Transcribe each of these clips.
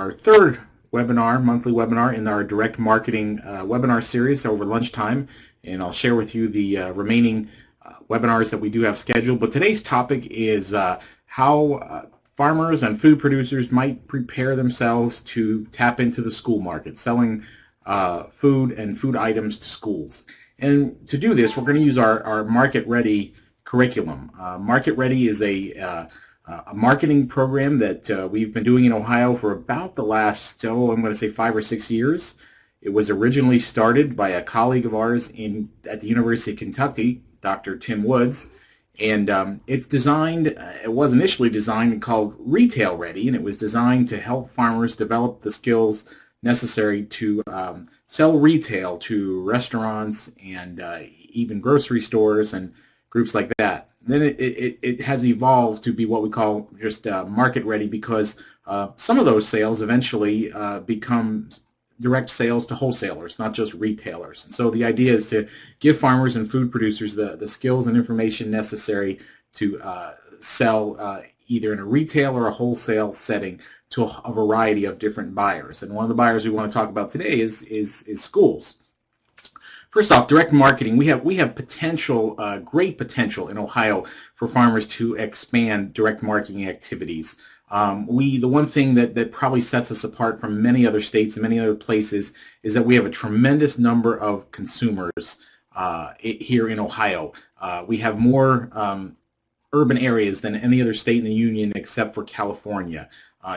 our third webinar, monthly webinar in our direct marketing webinar series over lunchtime, and I'll share with you the remaining webinars that we do have scheduled. But today's topic is how farmers and food producers might prepare themselves to tap into the school market, selling food and food items to schools. And to do this, we're going to use our Market Ready curriculum. Market Ready is a marketing program that we've been doing in Ohio for about the last, I'm going to say 5 or 6 years. It was originally started by a colleague of ours at the University of Kentucky, Dr. Tim Woods, and it's designed, it was initially designed and called Retail Ready, and it was designed to help farmers develop the skills necessary to sell retail to restaurants and even grocery stores and groups like that. Then it has evolved to be what we call just market ready, because some of those sales eventually become direct sales to wholesalers, not just retailers. And so the idea is to give farmers and food producers the skills and information necessary to sell either in a retail or a wholesale setting to a variety of different buyers. And one of the buyers we want to talk about today is schools. First off, direct marketing. We have potential, great potential in Ohio for farmers to expand direct marketing activities. The one thing that probably sets us apart from many other states and many other places is that we have a tremendous number of consumers here in Ohio. We have more urban areas than any other state in the union except for California.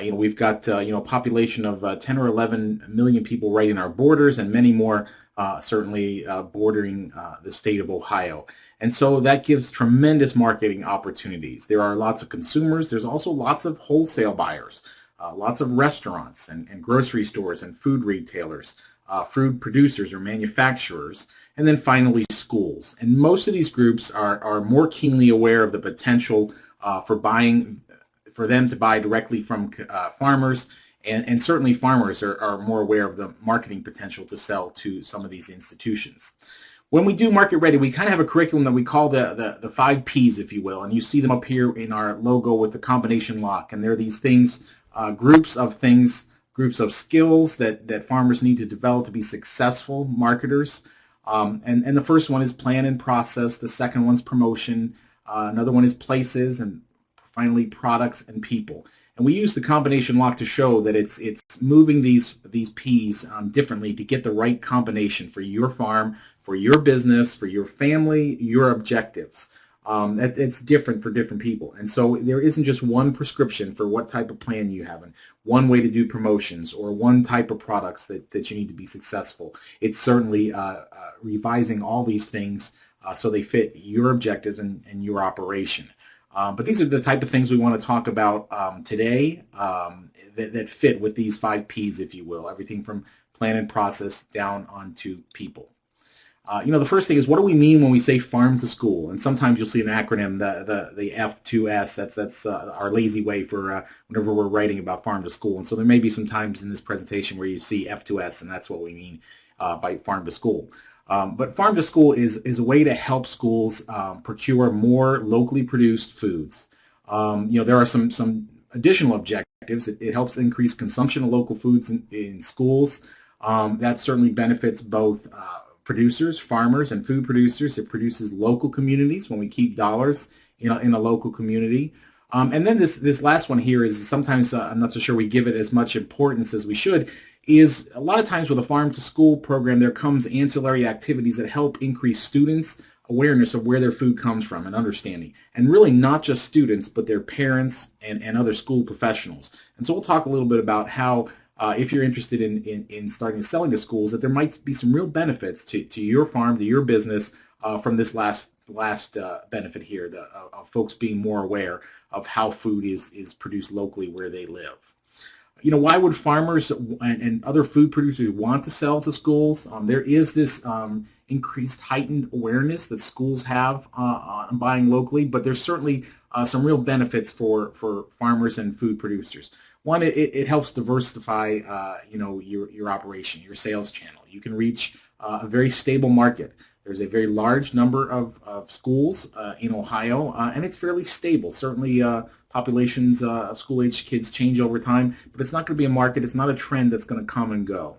We've got a population of 10 or 11 million people right in our borders, and many more certainly bordering the state of Ohio. And so that gives tremendous marketing opportunities. There are lots of consumers. There's also lots of wholesale buyers, lots of restaurants and grocery stores and food retailers, food producers or manufacturers, and then finally schools. And most of these groups are more keenly aware of the potential for them to buy directly from farmers. And certainly farmers are more aware of the marketing potential to sell to some of these institutions. When we do Market Ready, we kind of have a curriculum that we call the 5 Ps, if you will, and you see them up here in our logo with the combination lock. And they're these things, groups of skills that farmers need to develop to be successful marketers. And the first one is plan and process. The second one's promotion. Another one is places, and finally products and people. And we use the combination lock to show that it's moving these P's differently to get the right combination for your farm, for your business, for your family, your objectives. It's different for different people. And so there isn't just one prescription for what type of plan you have and one way to do promotions or one type of products that you need to be successful. It's certainly revising all these things so they fit your objectives and your operation. But these are the type of things we want to talk about today that fit with these 5 Ps, if you will, everything from plan and process down onto people. The first thing is, what do we mean when we say farm to school? And sometimes you'll see an acronym, the F2S. That's our lazy way for whenever we're writing about farm to school. And so there may be some times in this presentation where you see F2S, and that's what we mean by farm to school. But farm to school is a way to help schools procure more locally produced foods. There are some additional objectives. It helps increase consumption of local foods in schools. That certainly benefits both producers, farmers, and food producers. It produces local communities when we keep dollars in a local community. And then this last one here is sometimes I'm not so sure we give it as much importance as we should. Is a lot of times with a farm to school program there comes ancillary activities that help increase students' awareness of where their food comes from and understanding, and really not just students but their parents and other school professionals. And so we'll talk a little bit about how if you're interested in starting selling to schools, that there might be some real benefits to your farm, to your business from this last benefit here, of folks being more aware of how food is produced locally where they live. Why would farmers and other food producers want to sell to schools? There is this increased heightened awareness that schools have on buying locally, but there's certainly some real benefits for farmers and food producers. One, it helps diversify your operation, your sales channel. You can reach a very stable market. There's a very large number of schools in Ohio, and it's fairly stable. Certainly, populations of school-age kids change over time, but it's not going to be a market. It's not a trend that's going to come and go.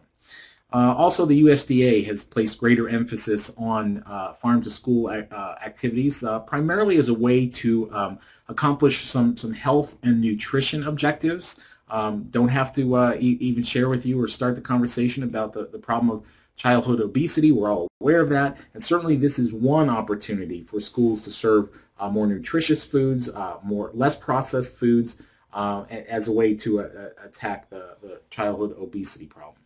Also, the USDA has placed greater emphasis on farm-to-school activities, primarily as a way to accomplish some health and nutrition objectives. Don't have to even share with you or start the conversation about the problem of childhood obesity. We're all aware of that, and certainly this is one opportunity for schools to serve more nutritious foods, less processed foods, as a way to attack the childhood obesity problem.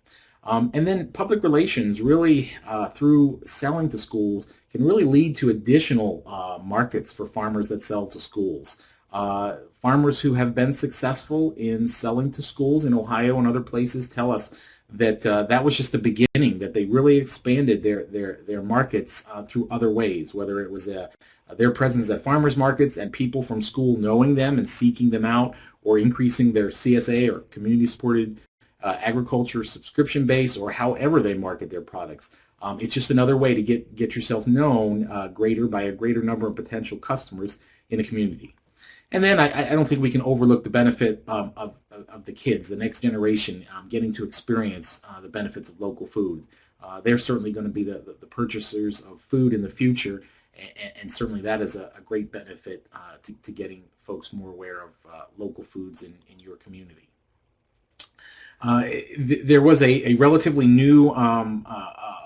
And then public relations really, through selling to schools, can really lead to additional markets for farmers that sell to schools. Farmers who have been successful in selling to schools in Ohio and other places tell us that that was just the beginning, that they really expanded their markets through other ways, whether it was their presence at farmers markets and people from school knowing them and seeking them out, or increasing their CSA or community-supported agriculture subscription base, or however they market their products. It's just another way to get yourself known by a greater number of potential customers in a community. And then I don't think we can overlook the benefit of the kids, the next generation, getting to experience the benefits of local food. They're certainly going to be the purchasers of food in the future, and certainly that is a great benefit to getting folks more aware of local foods in your community. There was a relatively new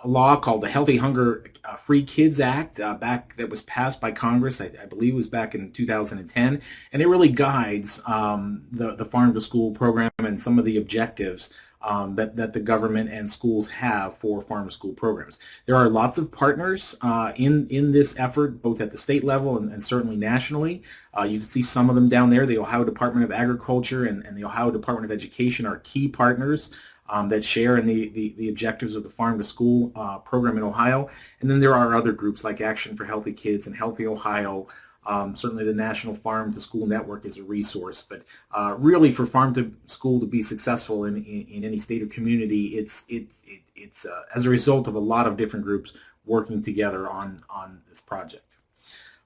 law called the Healthy Hunger Free Kids Act that was passed by Congress. I believe it was back in 2010, and it really guides the farm to school program and some of the objectives that the government and schools have for farm to school programs. There are lots of partners in this effort, both at the state level and certainly nationally. You can see some of them down there. The Ohio Department of Agriculture and the Ohio Department of Education are key partners that share in the objectives of the farm to school program in Ohio. And then there are other groups like Action for Healthy Kids and Healthy Ohio. Certainly the National Farm to School Network is a resource, but really for farm to school to be successful in any state or community, it's as a result of a lot of different groups working together on this project.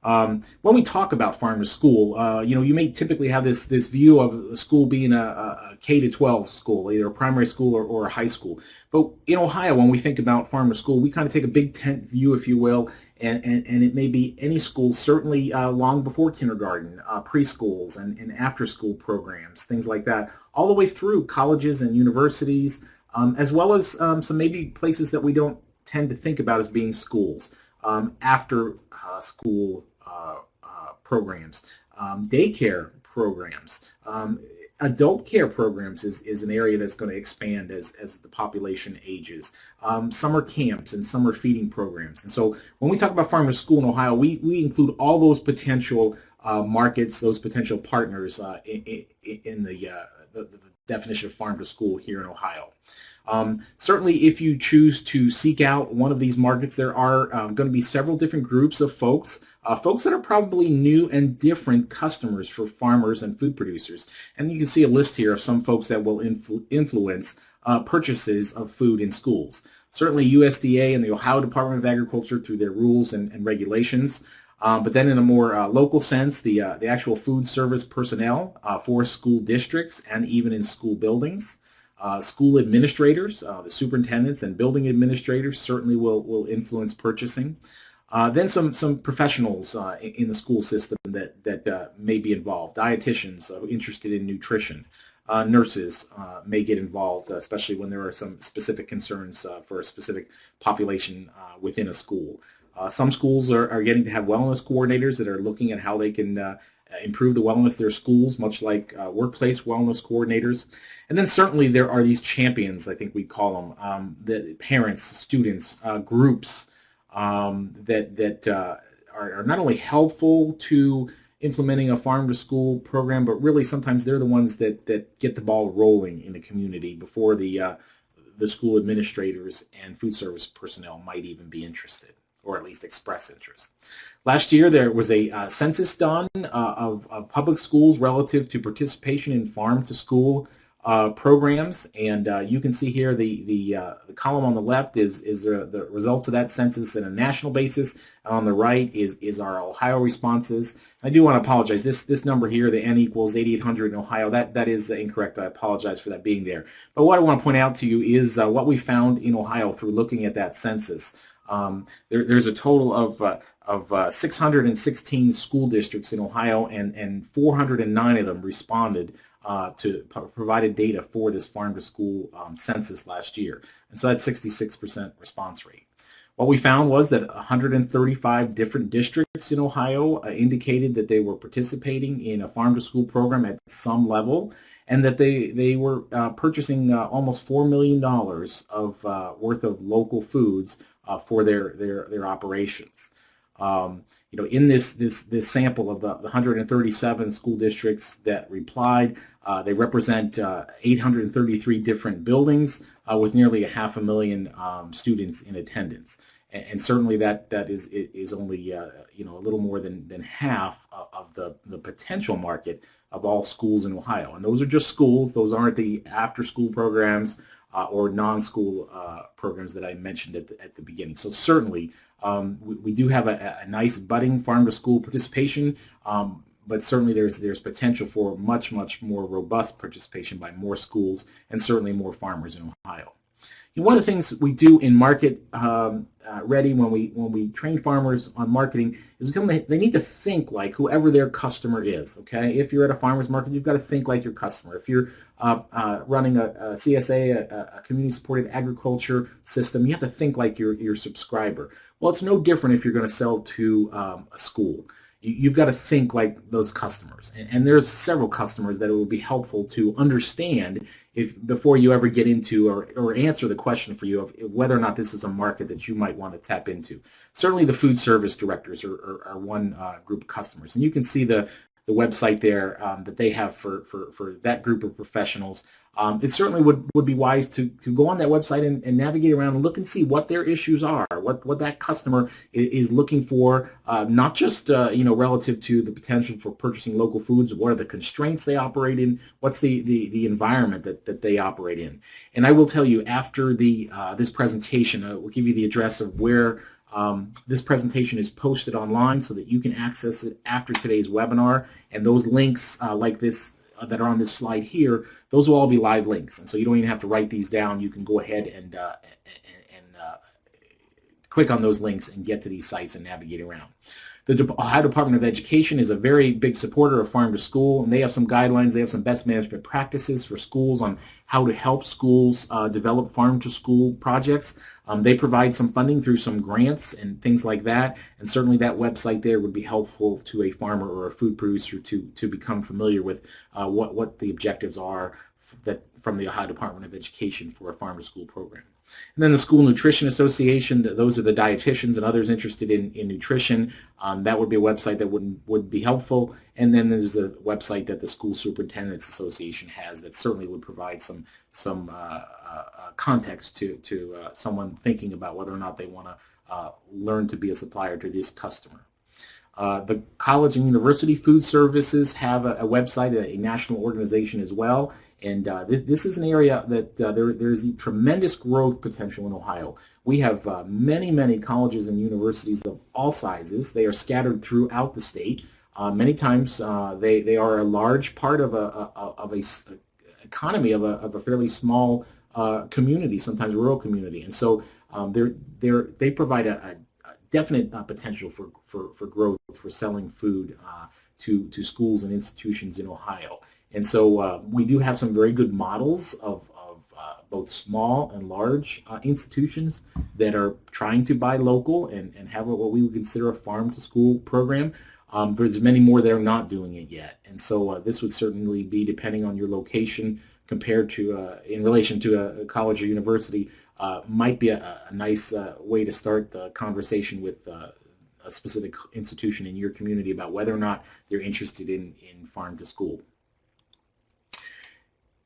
When we talk about farm to school, you may typically have this view of a school being a K-12 school, either a primary school or a high school. But in Ohio, when we think about farm to school, we kind of take a big tent view, if you will, and it may be any school, certainly long before kindergarten, preschools and after-school programs, things like that, all the way through colleges and universities, as well as some maybe places that we don't tend to think about as being schools, after-school programs, daycare programs. Adult care programs is an area that's going to expand as the population ages. Summer camps and summer feeding programs. And so when we talk about farm to school in Ohio, we include all those potential markets, those potential partners in the definition of farm to school here in Ohio. Certainly, if you choose to seek out one of these markets, there are going to be several different groups of folks that are probably new and different customers for farmers and food producers. And you can see a list here of some folks that will influence purchases of food in schools. Certainly USDA and the Ohio Department of Agriculture through their rules and regulations. But then in a more local sense, the actual food service personnel for school districts and even in school buildings. School administrators, the superintendents and building administrators certainly will influence purchasing. Then some professionals in the school system that may be involved. Dietitians interested in nutrition. Nurses may get involved, especially when there are some specific concerns for a specific population within a school. Some schools are getting to have wellness coordinators that are looking at how they can improve the wellness of their schools, much like workplace wellness coordinators. And then certainly there are these champions, I think we call them, the parents, students, groups that are not only helpful to implementing a farm to school program, but really sometimes they're the ones that get the ball rolling in the community before the school administrators and food service personnel might even be interested, or at least express interest. Last year there was a census done of public schools relative to participation in farm to school programs, and you can see here the column on the left is the results of that census on a national basis, and on the right is our Ohio responses. I do want to apologize. This number here, the N equals 8,800 in Ohio, that is incorrect. I apologize for that being there. But what I want to point out to you is what we found in Ohio through looking at that census. There's a total of 616 school districts in Ohio, and 409 of them responded provided data for this farm-to-school census last year. And so that's 66% response rate. What we found was that 135 different districts in Ohio indicated that they were participating in a farm-to-school program at some level, and that they were purchasing almost $4 million of worth of local foods for their operations. In this sample of the 137 school districts that replied, they represent 833 different buildings with nearly 500,000 students in attendance, and certainly that is only a little more than half of the potential market of all schools in Ohio. And those are just schools; those aren't the after-school programs or non-school programs that I mentioned at the beginning. So certainly we do have a nice budding farm-to-school participation, but certainly there's potential for much more robust participation by more schools and certainly more farmers in Ohio. One of the things we do in Market Ready when we train farmers on marketing is they need to think like whoever their customer is. Okay, if you're at a farmer's market, you've got to think like your customer. If you're running a CSA, a community-supported agriculture system, you have to think like your subscriber. Well, it's no different if you're going to sell to a school. You've got to think like those customers, and there's several customers that it will be helpful to understand before you ever get into or answer the question for you of whether or not this is a market that you might want to tap into. Certainly the food service directors are one group of customers, and you can see the website there that they have for that group of professionals. It certainly would be wise to go on that website and navigate around and look and see what their issues are, what that customer is looking for, not just relative to the potential for purchasing local foods, what are the constraints they operate in, what's the environment that they operate in. And I will tell you, after this presentation, we'll give you the address of where this presentation is posted online so that you can access it after today's webinar, and those links like this that are on this slide here, those will all be live links, and so you don't even have to write these down. You can go ahead and click on those links and get to these sites and navigate around. The Ohio Department of Education is a very big supporter of Farm to School, and they have some guidelines, they have some best management practices for schools on how to help schools develop Farm to School projects. They provide some funding through some grants and things like that, and certainly that website there would be helpful to a farmer or a food producer to become familiar with what the objectives are from the Ohio Department of Education for a Farm to School program. And then the School Nutrition Association, those are the dietitians and others interested in nutrition. That would be a website that would be helpful. And then there's a website that the School Superintendents Association has that certainly would provide some context to someone thinking about whether or not they want to learn to be a supplier to this customer. The college and university food services have a website, a national organization as well. And this is an area that there's tremendous growth potential in Ohio. We have many colleges and universities of all sizes. They are scattered throughout the state. Many times they are a large part of a economy of a fairly small community, sometimes rural community. And so they provide a definite potential for growth, for selling food to schools and institutions in Ohio. And so we do have some very good models of both small and large institutions that are trying to buy local and have what we would consider a farm-to-school program. But there's many more that are not doing it yet. And so this would certainly be, depending on your location, compared to, in relation to a college or university, might be a nice way to start the conversation with a specific institution in your community about whether or not they're interested in farm-to-school.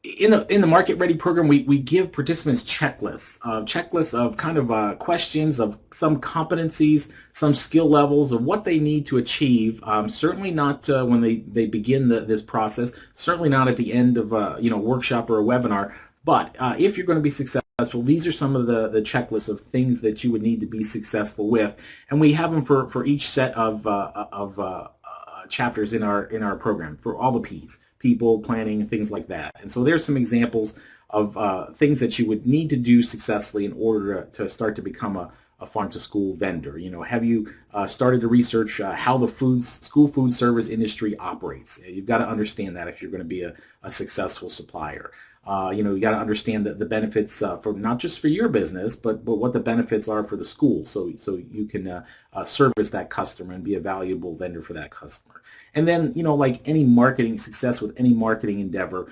In the Market Ready program, we give participants checklists of kind of questions of some competencies, some skill levels of what they need to achieve. Certainly not when they begin this process. Certainly not at the end of a workshop or a webinar. But if you're going to be successful, these are some of the checklists of things that you would need to be successful with, and we have them for each set of chapters in our program for all the P's: people, planning, things like that. And so there's some examples of things that you would need to do successfully in order to start to become a farm-to-school vendor. Have you started to research how the school food service industry operates? You've got to understand that if you're going to be a successful supplier. You got to understand the benefits for not just for your business, but what the benefits are for the school, so you can service that customer and be a valuable vendor for that customer. And then, like any marketing success with any marketing endeavor,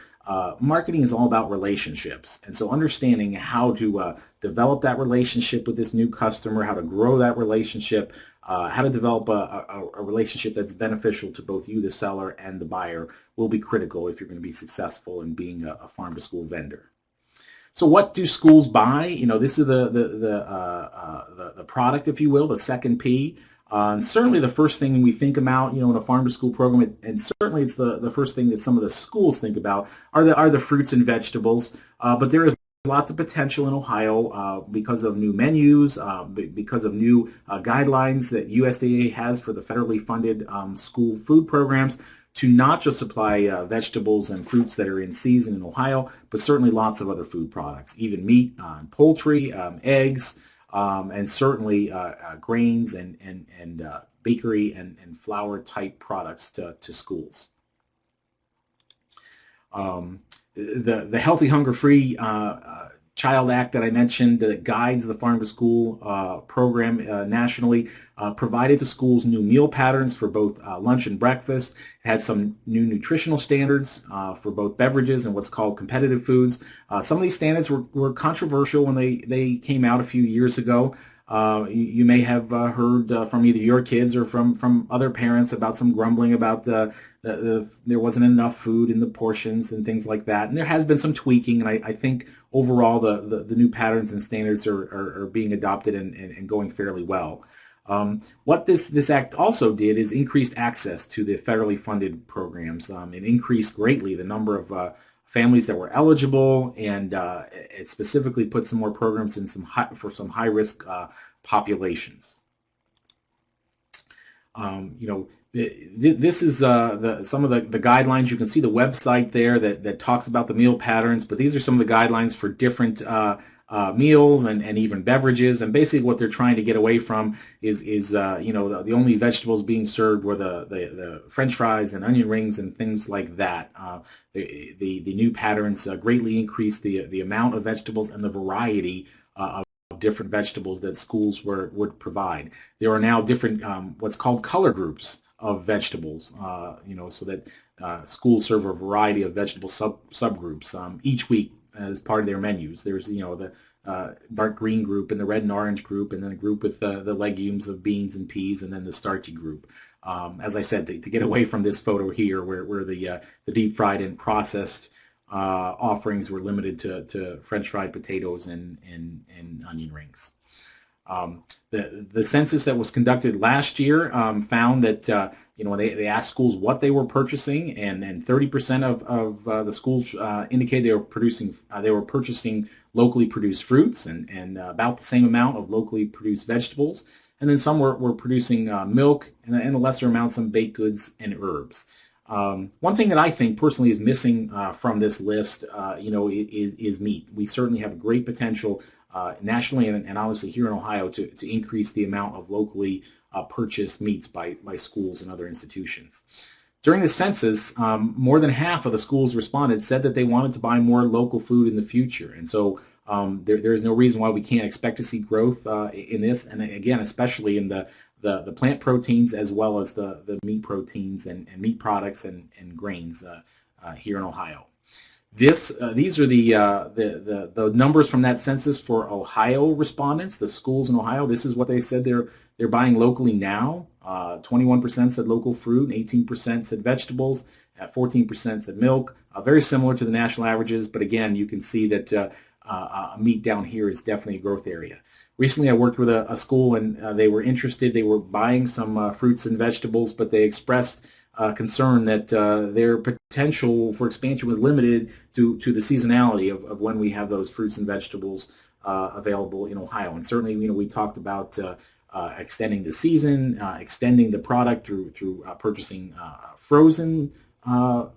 marketing is all about relationships. And so understanding how to develop that relationship with this new customer, how to grow that relationship, how to develop a relationship that's beneficial to both you, the seller, and the buyer will be critical if you're going to be successful in being a farm-to-school vendor. So what do schools buy? This is the product, if you will, the second P. And certainly the first thing we think about, in a farm-to-school program, and certainly it's the first thing that some of the schools think about, are the fruits and vegetables. But there is lots of potential in Ohio because of new menus, because of new guidelines that USDA has for the federally funded school food programs, to not just supply vegetables and fruits that are in season in Ohio, but certainly lots of other food products, even meat, poultry, eggs, and certainly grains and bakery and flour type products to schools. The Healthy Hunger-Free Child Act that I mentioned that guides the farm-to-school program nationally provided to schools new meal patterns for both lunch and breakfast. It had some new nutritional standards for both beverages and what's called competitive foods. Some of these standards were controversial when they came out a few years ago. You may have heard from either your kids or from other parents about some grumbling about there wasn't enough food in the portions and things like that. And there has been some tweaking, and I think overall the new patterns and standards are being adopted and going fairly well. What this act also did is increased access to the federally funded programs. It increased greatly the number of families that were eligible, and it specifically put some more programs in for some high-risk populations. This is some of the guidelines. You can see the website there that talks about the meal patterns, but these are some of the guidelines for different meals and even beverages. And basically what they're trying to get away from is the only vegetables being served were the French fries and onion rings and things like that. The new patterns greatly increase the amount of vegetables and the variety of different vegetables that schools would provide. There are now different what's called color groups of vegetables, so that schools serve a variety of vegetable subgroups each week as part of their menus. There's the dark green group and the red and orange group, and then a group with the legumes of beans and peas, and then the starchy group. As I said, to get away from this photo here where the deep fried and processed offerings were limited to French fried potatoes and onion rings. The census that was conducted last year found that when they asked schools what they were purchasing, and 30% of the schools indicated they were purchasing locally produced fruits, and about the same amount of locally produced vegetables, and then some were producing milk, and a lesser amount some baked goods and herbs. One thing that I think personally is missing from this list, is meat. We certainly have great potential nationally and obviously here in Ohio to increase the amount of locally purchased meats by schools and other institutions. During the census, more than half of the schools responded said that they wanted to buy more local food in the future, and so there is no reason why we can't expect to see growth in this, and again, especially in the plant proteins as well as the meat proteins and meat products and grains here in Ohio. These are the numbers from that census for Ohio respondents, the schools in Ohio. This is what they said they're buying locally now. 21% said local fruit, 18% said vegetables, At 14% said milk, very similar to the national averages, but again, you can see that meat down here is definitely a growth area. Recently, I worked with a school, and they were interested. They were buying some fruits and vegetables, but they expressed concern that their potential for expansion was limited to the seasonality of when we have those fruits and vegetables available in Ohio. And certainly, we talked about extending the season, extending the product through purchasing frozen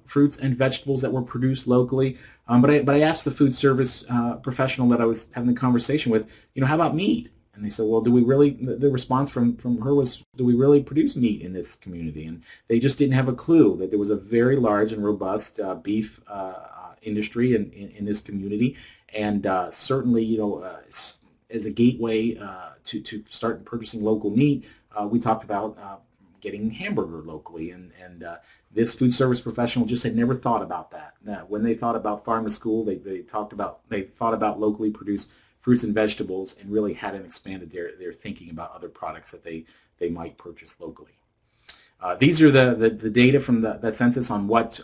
fruits and vegetables that were produced locally. But I asked the food service professional that I was having the conversation with, how about meat? And they said, well, do we really, the response from her was, do we really produce meat in this community? And they just didn't have a clue that there was a very large and robust beef industry in this community. And certainly, as a gateway to start purchasing local meat, we talked about getting hamburger locally, and this food service professional just had never thought about that. Now, when they thought about farm to school, they thought about locally produced fruits and vegetables, and really hadn't expanded their thinking about other products that they might purchase locally. These are the data from the census on what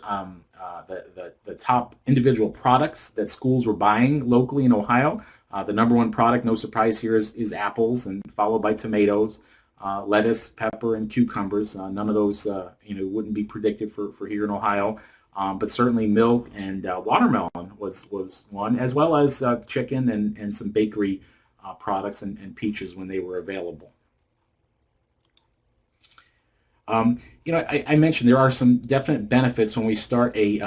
the top individual products that schools were buying locally in Ohio. The number one product, no surprise here, is apples, and followed by tomatoes, lettuce, pepper, and cucumbers. None of those wouldn't be predicted for here in Ohio, but certainly milk and watermelon was one, as well as chicken and some bakery products and peaches when they were available. I mentioned there are some definite benefits when we start a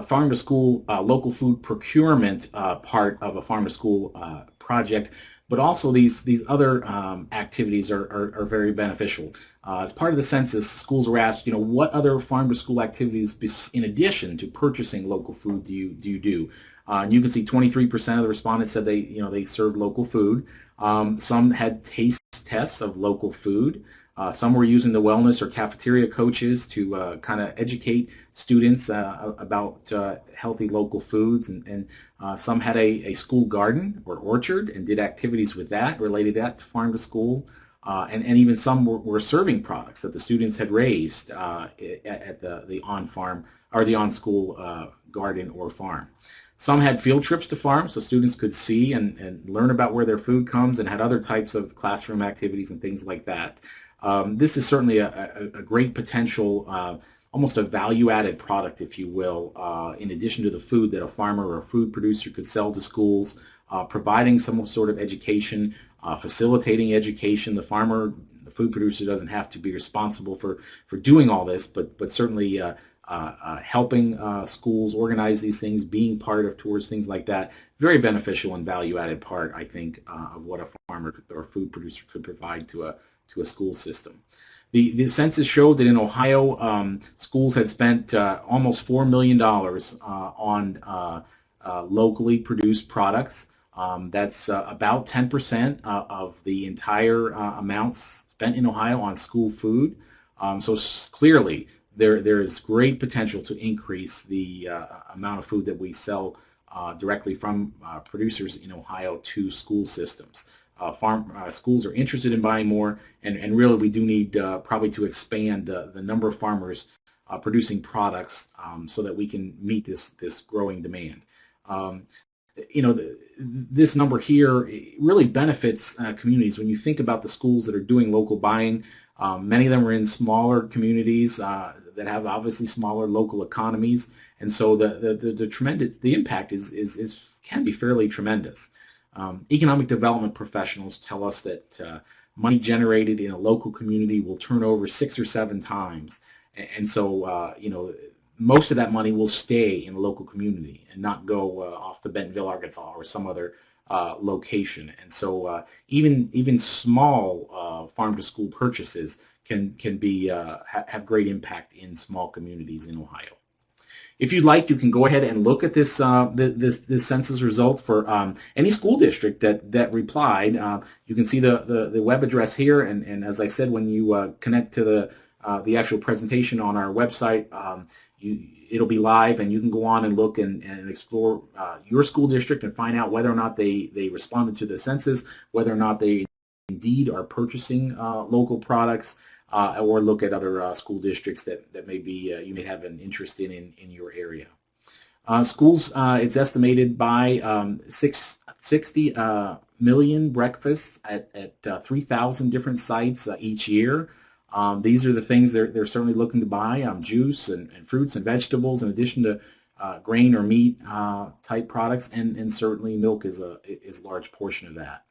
farm-to-school local food procurement part of a farm-to-school project, but also these other activities are very beneficial. As part of the census, schools were asked, what other farm-to-school activities in addition to purchasing local food do you do? And you can see 23% of the respondents said they served local food. Some had taste tests of local food. Some were using the wellness or cafeteria coaches to kind of educate students about healthy local foods, and some had a school garden or orchard and did activities with that, related that to farm to school, and even some were serving products that the students had raised at the on-farm or the on-school garden or farm. Some had field trips to farms, so students could see and learn about where their food comes, and had other types of classroom activities and things like that. This is certainly a great potential, almost a value-added product, if you will, in addition to the food that a farmer or a food producer could sell to schools, providing some sort of education, facilitating education. The farmer, the food producer, doesn't have to be responsible for doing all this, but certainly helping schools organize these things, being part of tours, things like that, very beneficial and value-added part, I think, of what a farmer or food producer could provide to a school system. The census showed that in Ohio, schools had spent almost $4 million on locally produced products. That's about 10% of the entire amounts spent in Ohio on school food. So clearly, there is great potential to increase the amount of food that we sell directly from producers in Ohio to school systems. Schools are interested in buying more, and really we do need probably to expand the number of farmers producing products so that we can meet this growing demand. This number here really benefits communities. When you think about the schools that are doing local buying, many of them are in smaller communities that have obviously smaller local economies, and so the impact can be fairly tremendous. Economic development professionals tell us that money generated in a local community will turn over 6 or 7 times, and so most of that money will stay in the local community and not go off to Bentonville, Arkansas, or some other location. And so even small farm-to-school purchases can be have great impact in small communities in Ohio. If you'd like, you can go ahead and look at this this census result for any school district that replied. You can see the web address here, and as I said, when you connect to the actual presentation on our website, it'll be live, and you can go on and look and explore your school district and find out whether or not they responded to the census, whether or not they indeed are purchasing local products. or look at other school districts that maybe you may have an interest in your area. Schools, it's estimated by 60 million breakfasts at 3,000 different sites each year. These are the things they're certainly looking to buy, juice and fruits and vegetables, in addition to grain or meat type products, and certainly milk is a large portion of that.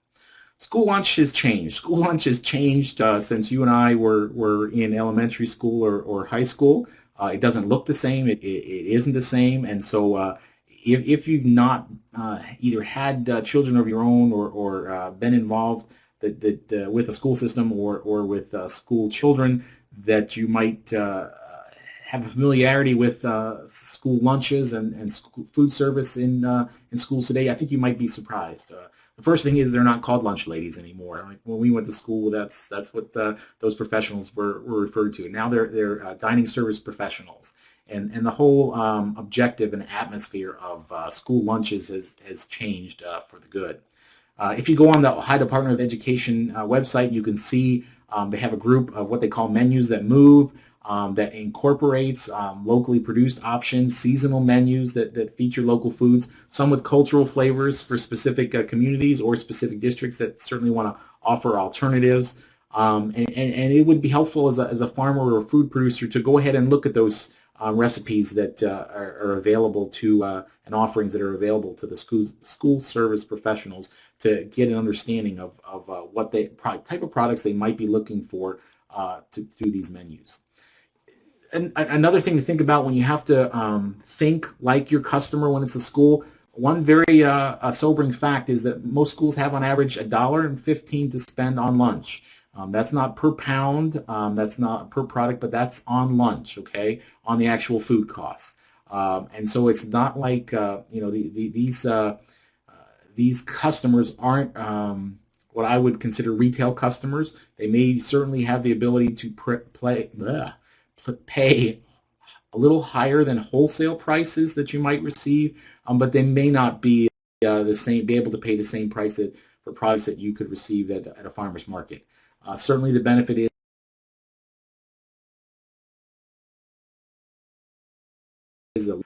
School lunch has changed. School lunch has changed since you and I were in elementary school or high school. It doesn't look the same. It isn't the same. And so if you've not either had children of your own or been involved with a school system or with school children, that you might have a familiarity with school lunches and school food service in schools today, I think you might be surprised. The first thing is they're not called lunch ladies anymore. Like when we went to school, that's what those professionals were referred to. Now they're dining service professionals, and the whole objective and atmosphere of school lunches has changed for the good. If you go on the Ohio Department of Education website, you can see they have a group of what they call menus that move. That incorporates locally produced options, seasonal menus that feature local foods, some with cultural flavors for specific communities or specific districts that certainly want to offer alternatives. And it would be helpful as a farmer or a food producer to go ahead and look at those recipes that are available to and offerings that are available to the school service professionals to get an understanding of what type of products they might be looking for through these menus. And another thing to think about when you have to think like your customer when it's a school, one very sobering fact is that most schools have on average $1.15 to spend on lunch. That's not per pound, that's not per product, but that's on lunch, okay, on the actual food costs. And so it's not like these customers aren't what I would consider retail customers. They may certainly have the ability to pay a little higher than wholesale prices that you might receive, but they may not be be able to pay the same price for products that you could receive at a farmer's market. Certainly, the benefit is a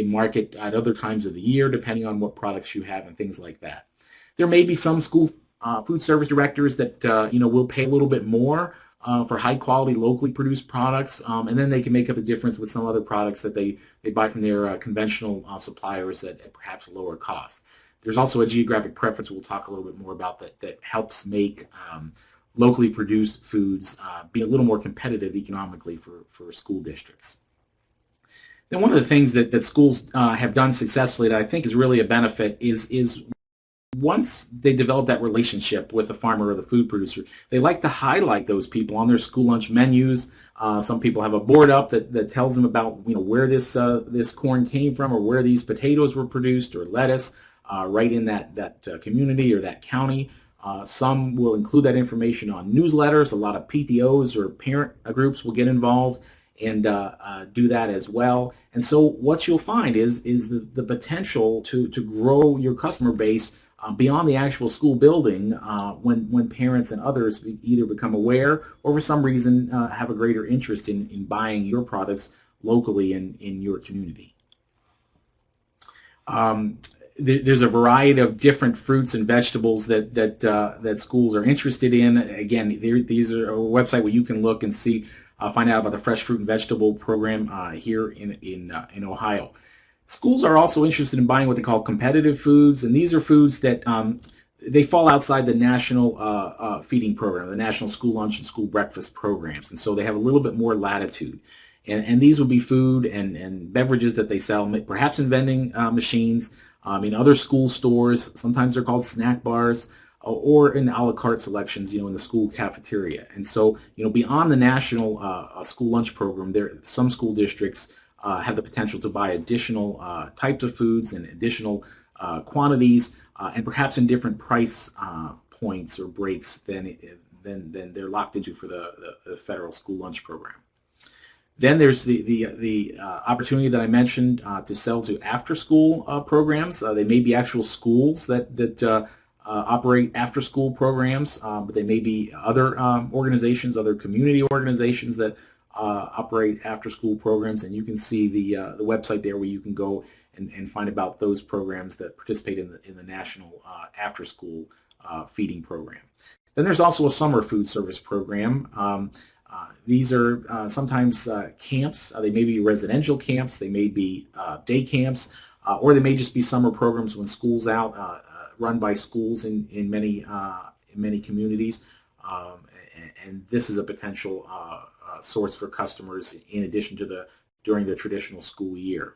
market at other times of the year, depending on what products you have and things like that. There may be some school food service directors that will pay a little bit more for high-quality, locally produced products, and then they can make up the difference with some other products that they buy from their conventional suppliers at perhaps a lower cost. There's also a geographic preference we'll talk a little bit more about that helps make locally produced foods be a little more competitive economically for school districts. Then one of the things that schools have done successfully that I think is really a benefit is once they develop that relationship with the farmer or the food producer, they like to highlight those people on their school lunch menus. Some people have a board up that tells them about where this corn came from or where these potatoes were produced or lettuce right in that community or that county. Some will include that information on newsletters. A lot of PTOs or parent groups will get involved and do that as well. And so what you'll find is the potential to grow your customer base beyond the actual school building when parents and others either become aware or for some reason have a greater interest in buying your products locally in your community. There's a variety of different fruits and vegetables that schools are interested in. Again, these are a website where you can look and see, find out about the fresh fruit and vegetable program here in Ohio. Schools are also interested in buying what they call competitive foods, and these are foods that they fall outside the national feeding program, the national school lunch and school breakfast programs, and so they have a little bit more latitude. And these would be food and beverages that they sell, perhaps in vending machines, in other school stores. Sometimes they're called snack bars, or in a la carte selections, in the school cafeteria. And so, beyond the national school lunch program, some school districts have the potential to buy additional types of foods and additional quantities, and perhaps in different price points or breaks than they're locked into for the federal school lunch program. Then there's the opportunity that I mentioned to sell to after-school programs. They may be actual schools that operate after-school programs, but they may be other organizations, other community organizations that operate after-school programs, and you can see the website there where you can go and find about those programs that participate in the national after-school feeding program. Then there's also a summer food service program. These are sometimes camps. They may be residential camps, they may be day camps, or they may just be summer programs when school's out, run by schools in many communities. And this is a potential source for customers in addition to during the traditional school year.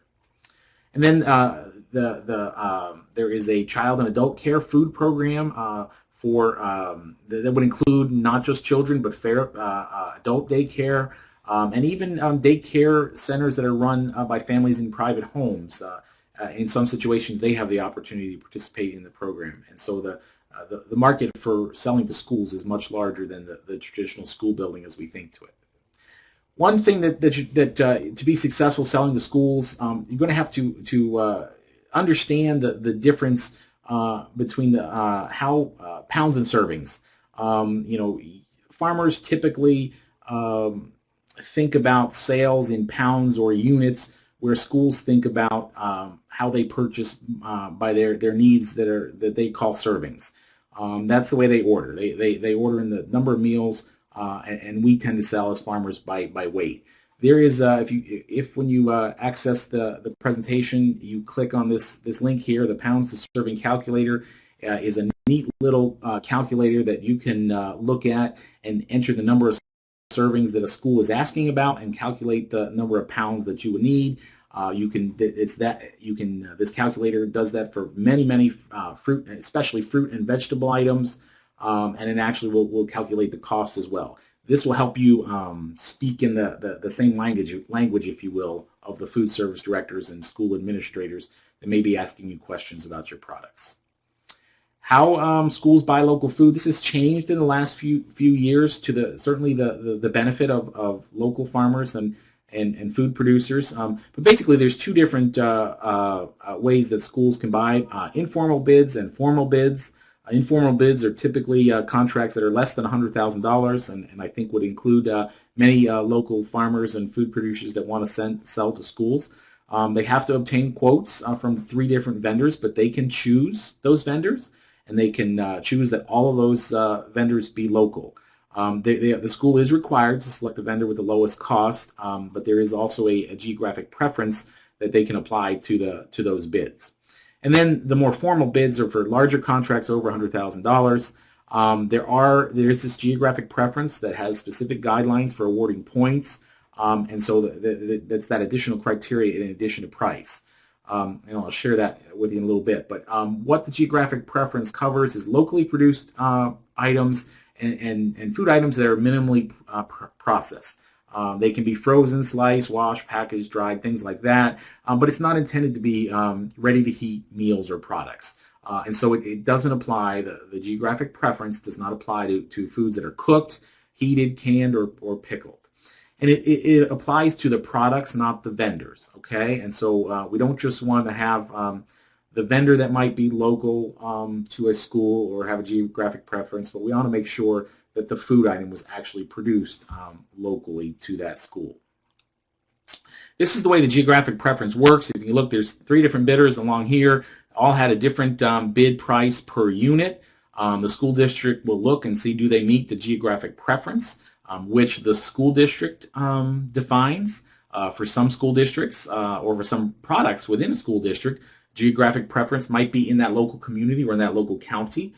And then there is a child and adult care food program that would include not just children, but adult daycare, and even daycare centers that are run by families in private homes. In some situations, they have the opportunity to participate in the program, and so the market for selling to schools is much larger than the traditional school building as we think to it. One thing that to be successful selling to schools, you're going to have to understand the difference between how pounds and servings. Farmers typically think about sales in pounds or units, where schools think about how they purchase by their needs that they call servings. That's the way they order. They order in the number of meals, and we tend to sell as farmers by weight. There is if when you access the presentation, you click on this link here, the pounds to serving calculator is a neat little calculator that you can look at and enter the number of servings that a school is asking about and calculate the number of pounds that you would need. This calculator does that for many fruit, especially fruit and vegetable items, and it actually will calculate the cost as well. This will help you speak in the same language, if you will, of the food service directors and school administrators that may be asking you questions about your products. How schools buy local food. This has changed in the last few years to certainly the benefit of local farmers and food producers. But basically, there's two different ways that schools can buy: informal bids and formal bids. Informal bids are typically contracts that are less than $100,000, and I think would include many local farmers and food producers that want to sell to schools. They have to obtain quotes from 3 different vendors, but they can choose those vendors, and they can choose that all of those vendors be local. The school is required to select the vendor with the lowest cost, but there is also a geographic preference that they can apply to those bids. And then the more formal bids are for larger contracts over $100,000. There is this geographic preference that has specific guidelines for awarding points, and so that's that additional criteria in addition to price. And I'll share that with you in a little bit. But what the geographic preference covers is locally produced items and food items that are minimally processed. They can be frozen, sliced, washed, packaged, dried, things like that, but it's not intended to be ready-to-heat meals or products. And so it doesn't apply, the geographic preference does not apply to foods that are cooked, heated, canned, or pickled. And it applies to the products, not the vendors, okay? And so we don't just want to have the vendor that might be local to a school or have a geographic preference, but we want to make sure that the food item was actually produced locally to that school. This is the way the geographic preference works. If you look, there's 3 different bidders along here, all had a different bid price per unit. The school district will look and see, do they meet the geographic preference, which the school district defines. For some school districts or for some products within a school district, geographic preference might be in that local community or in that local county.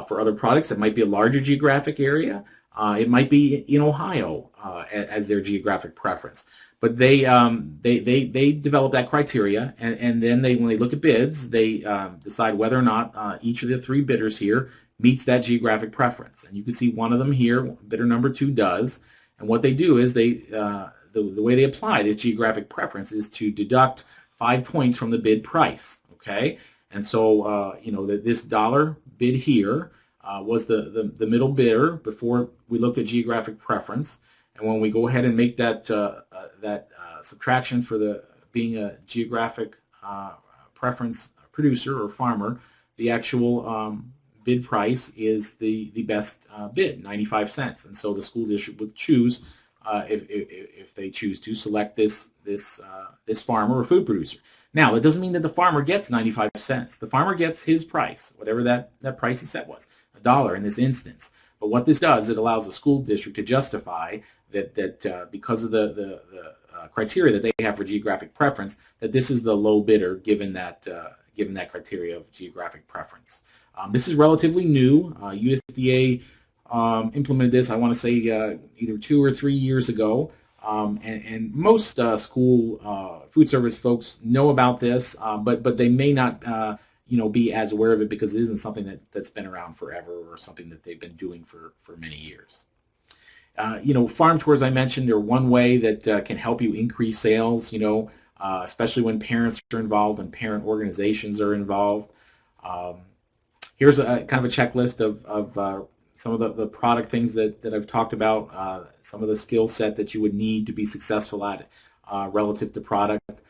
For other products, it might be a larger geographic area. It might be in Ohio as their geographic preference. But they develop that criteria, and then when they look at bids, they decide whether or not each of the 3 bidders here meets that geographic preference. And you can see one of them here, bidder number 2 does. And what they do is the way they apply this geographic preference is to deduct 5 points from the bid price. Okay. And so, this dollar bid here was the middle bidder before we looked at geographic preference. And when we go ahead and make that subtraction for being a geographic preference producer or farmer, the actual bid price is the best bid, 95 cents. And so the school district would choose, if they choose to, select this farmer or food producer. Now, that doesn't mean that the farmer gets 95 cents. The farmer gets his price, whatever that price he set was, $1 in this instance. But what this does, it allows the school district to justify that because of the criteria that they have for geographic preference, that this is the low bidder given that criteria of geographic preference. This is relatively new. USDA implemented this, I want to say, either 2 or 3 years ago. And most school food service folks know about this, but they may not be as aware of it because it isn't something that's been around forever or something that they've been doing for many years. Farm tours, I mentioned, are one way that can help you increase sales, especially when parents are involved and parent organizations are involved. Here's a kind of a checklist of some of the product things that I've talked about, some of the skill set that you would need to be successful at relative to product.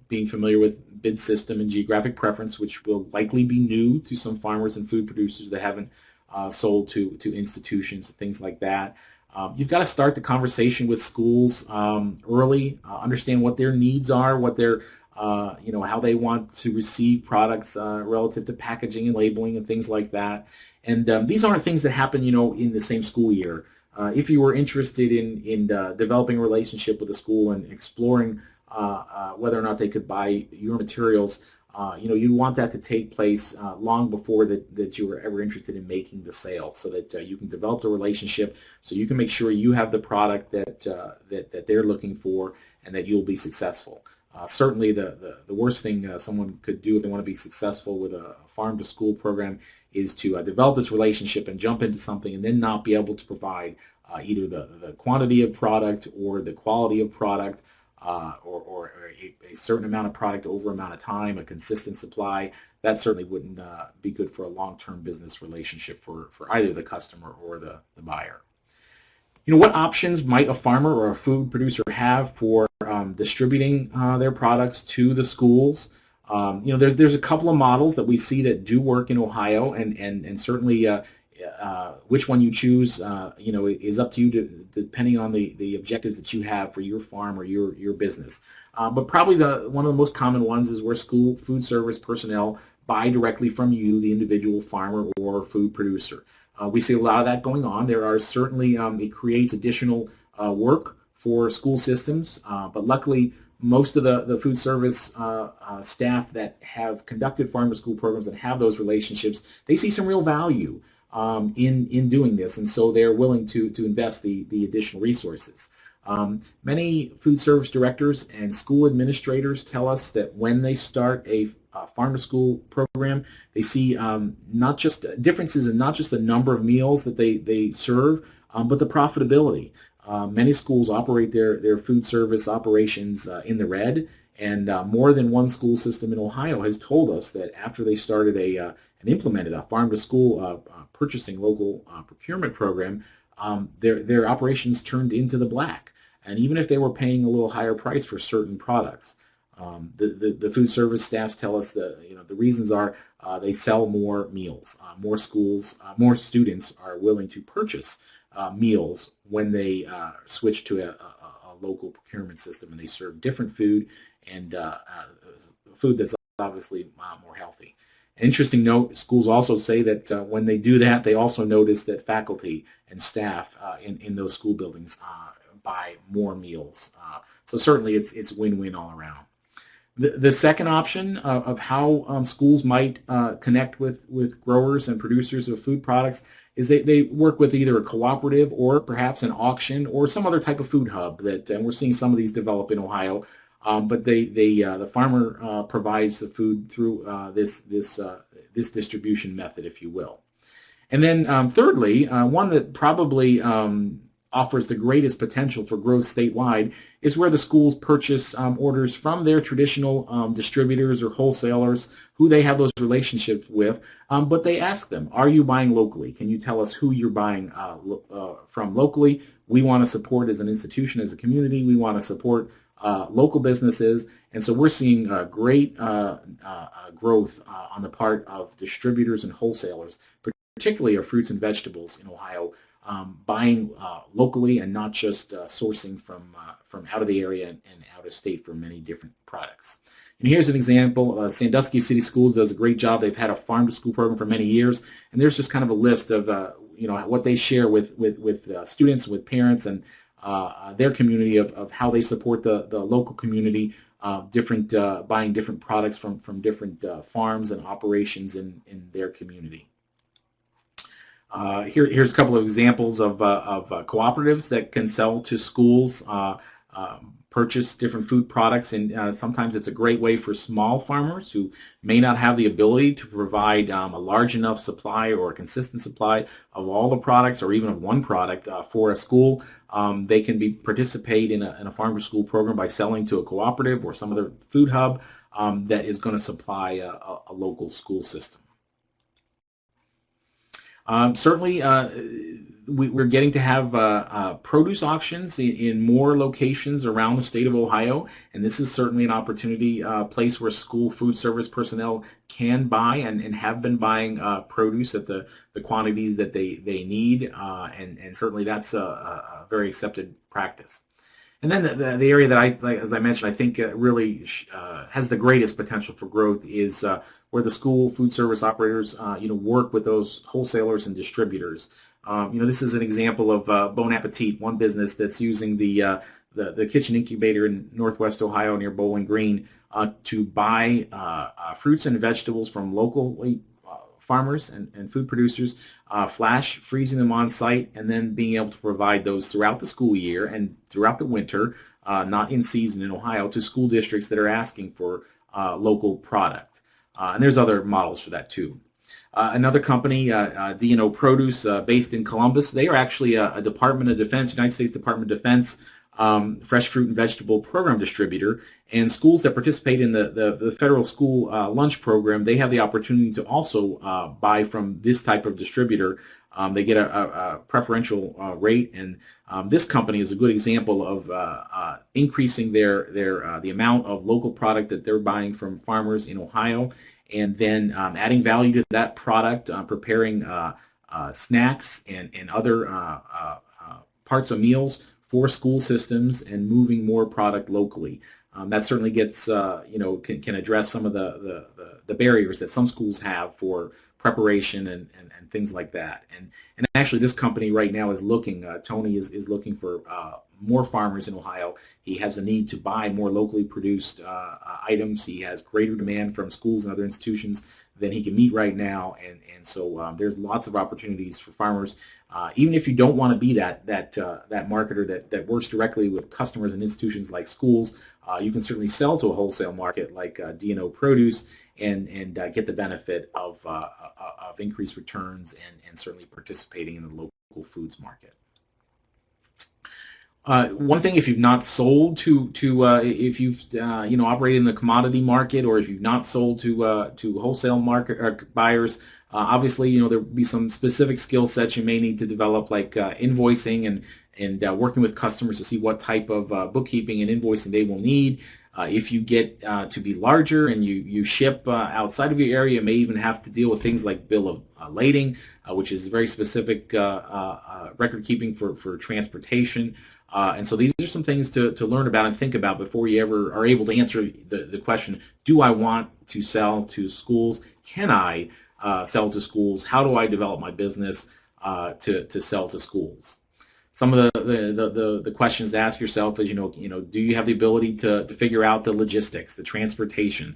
Being familiar with bid system and geographic preference, which will likely be new to some farmers and food producers that haven't sold to institutions and things like that. You've got to start the conversation with schools early, understand what their needs are, what their how they want to receive products relative to packaging and labeling and things like that. And these aren't things that happen, in the same school year. If you were interested in developing a relationship with a school and exploring whether or not they could buy your materials, you want that to take place long before that you were ever interested in making the sale, so that you can develop the relationship, so you can make sure you have the product that they're looking for and that you'll be successful. Certainly the worst thing someone could do if they want to be successful with a farm-to-school program is to develop this relationship and jump into something and then not be able to provide either the quantity of product or the quality of product, or a certain amount of product over amount of time, a consistent supply. That certainly wouldn't be good for a long-term business relationship for either the customer or the buyer. What options might a farmer or a food producer have for distributing their products to the schools? There's a couple of models that we see that do work in Ohio, and certainly which one you choose, is up to you, depending on the objectives that you have for your farm or your business. But probably one of the most common ones is where school food service personnel buy directly from you, the individual farmer or food producer. We see a lot of that going on. There are certainly, it creates additional work for school systems, but luckily most of the food service staff that have conducted farm-to-school programs and have those relationships, they see some real value in doing this, and so they're willing to invest the additional resources. Many food service directors and school administrators tell us that when they start a farm-to-school program, they see not just differences in not just the number of meals that they serve, but the profitability. Many schools operate their food service operations in the red, and more than one school system in Ohio has told us that after they started and implemented a farm-to-school purchasing local procurement program, their operations turned into the black. And even if they were paying a little higher price for certain products, the food service staffs tell us that the reasons are they sell more meals. More schools, more students are willing to purchase meals when they switch to a local procurement system, and they serve different food and food that's obviously more healthy. An interesting note, schools also say that when they do that, they also notice that faculty and staff in those school buildings buy more meals. So certainly it's win-win all around. The second option of how schools might connect with growers and producers of food products is they work with either a cooperative or perhaps an auction or some other type of food hub and we're seeing some of these develop in Ohio. But the farmer provides the food through this distribution method, if you will. And then thirdly, one that probably offers the greatest potential for growth statewide is where the schools purchase orders from their traditional distributors or wholesalers who they have those relationships with, but they ask them, are you buying locally? Can you tell us who you're buying from locally? We want to support as an institution, as a community. We want to support local businesses, and so we're seeing great growth on the part of distributors and wholesalers, particularly of fruits and vegetables in Ohio, buying locally and not just sourcing from out of the area and out of state for many different products. And here's an example. Sandusky City Schools does a great job. They've had a farm-to-school program for many years, and there's just kind of a list of what they share with students, with parents, and their community of how they support the local community, buying different products from different farms and operations in their community. Here's a couple of examples of cooperatives that can sell to schools, purchase different food products, and sometimes it's a great way for small farmers who may not have the ability to provide a large enough supply or a consistent supply of all the products or even of one product for a school. They can participate in a farm-to-school program by selling to a cooperative or some other food hub that is going to supply a local school system. Certainly, we're getting to have produce auctions in more locations around the state of Ohio, and this is certainly an opportunity, place where school food service personnel can buy and have been buying produce at the quantities that they need, and certainly that's a very accepted practice. And then the area that as I mentioned, I think really has the greatest potential for growth is where the school food service operators, work with those wholesalers and distributors. This is an example of Bon Appetit, one business that's using the kitchen incubator in Northwest Ohio near Bowling Green to buy fruits and vegetables from local farmers and food producers, flash freezing them on site, and then being able to provide those throughout the school year and throughout the winter, not in season in Ohio, to school districts that are asking for local product. And there's other models for that too. Another company, D&O Produce, based in Columbus, they are actually a Department of Defense, United States Department of Defense fresh fruit and vegetable program distributor, and schools that participate in the federal school lunch program, they have the opportunity to also buy from this type of distributor. They get a preferential rate, and this company is a good example of increasing the amount of local product that they're buying from farmers in Ohio, and then adding value to that product, preparing snacks and other parts of meals for school systems, and moving more product locally. That certainly gets can address some of the barriers that some schools have for preparation and things like that. And actually, this company right now is looking. Tony is looking for more farmers in Ohio. He has a need to buy more locally produced items. He has greater demand from schools and other institutions than he can meet right now, and so there's lots of opportunities for farmers. Even if you don't want to be that marketer that works directly with customers and institutions like schools, you can certainly sell to a wholesale market like D&O Produce and get the benefit of increased returns and certainly participating in the local foods market. One thing, if you've not sold if you've operated in the commodity market, or if you've not sold to wholesale market buyers, obviously there'll be some specific skill sets you may need to develop, like invoicing and working with customers to see what type of bookkeeping and invoicing they will need. If you get to be larger and you ship outside of your area, you may even have to deal with things like bill of lading, which is very specific record keeping for transportation. And so these are some things to learn about and think about before you ever are able to answer the question, do I want to sell to schools? Can I sell to schools? How do I develop my business to sell to schools? Some of the questions to ask yourself is, do you have the ability to figure out the logistics, the transportation,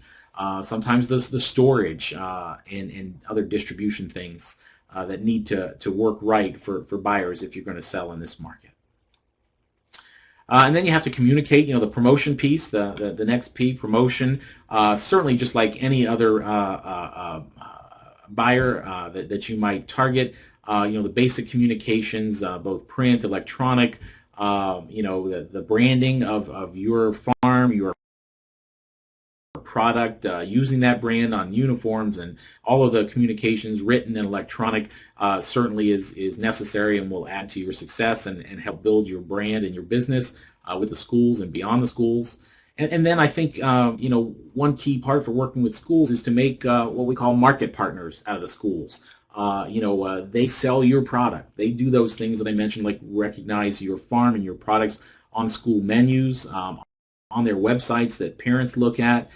sometimes the storage and other distribution things that need to work right for buyers if you're going to sell in this market. And then you have to communicate, the promotion piece, the next P, promotion. Certainly, just like any other buyer that you might target, the basic communications, both print, electronic, the branding of your farm, your product, using that brand on uniforms, and all of the communications, written and electronic, certainly is necessary and will add to your success and help build your brand and your business. with the schools and beyond the schools. And then I think one key part for working with schools is to make what we call market partners out of the schools. They sell your product. They do those things that I mentioned, like recognize your farm and your products on school menus, on their websites that parents look at.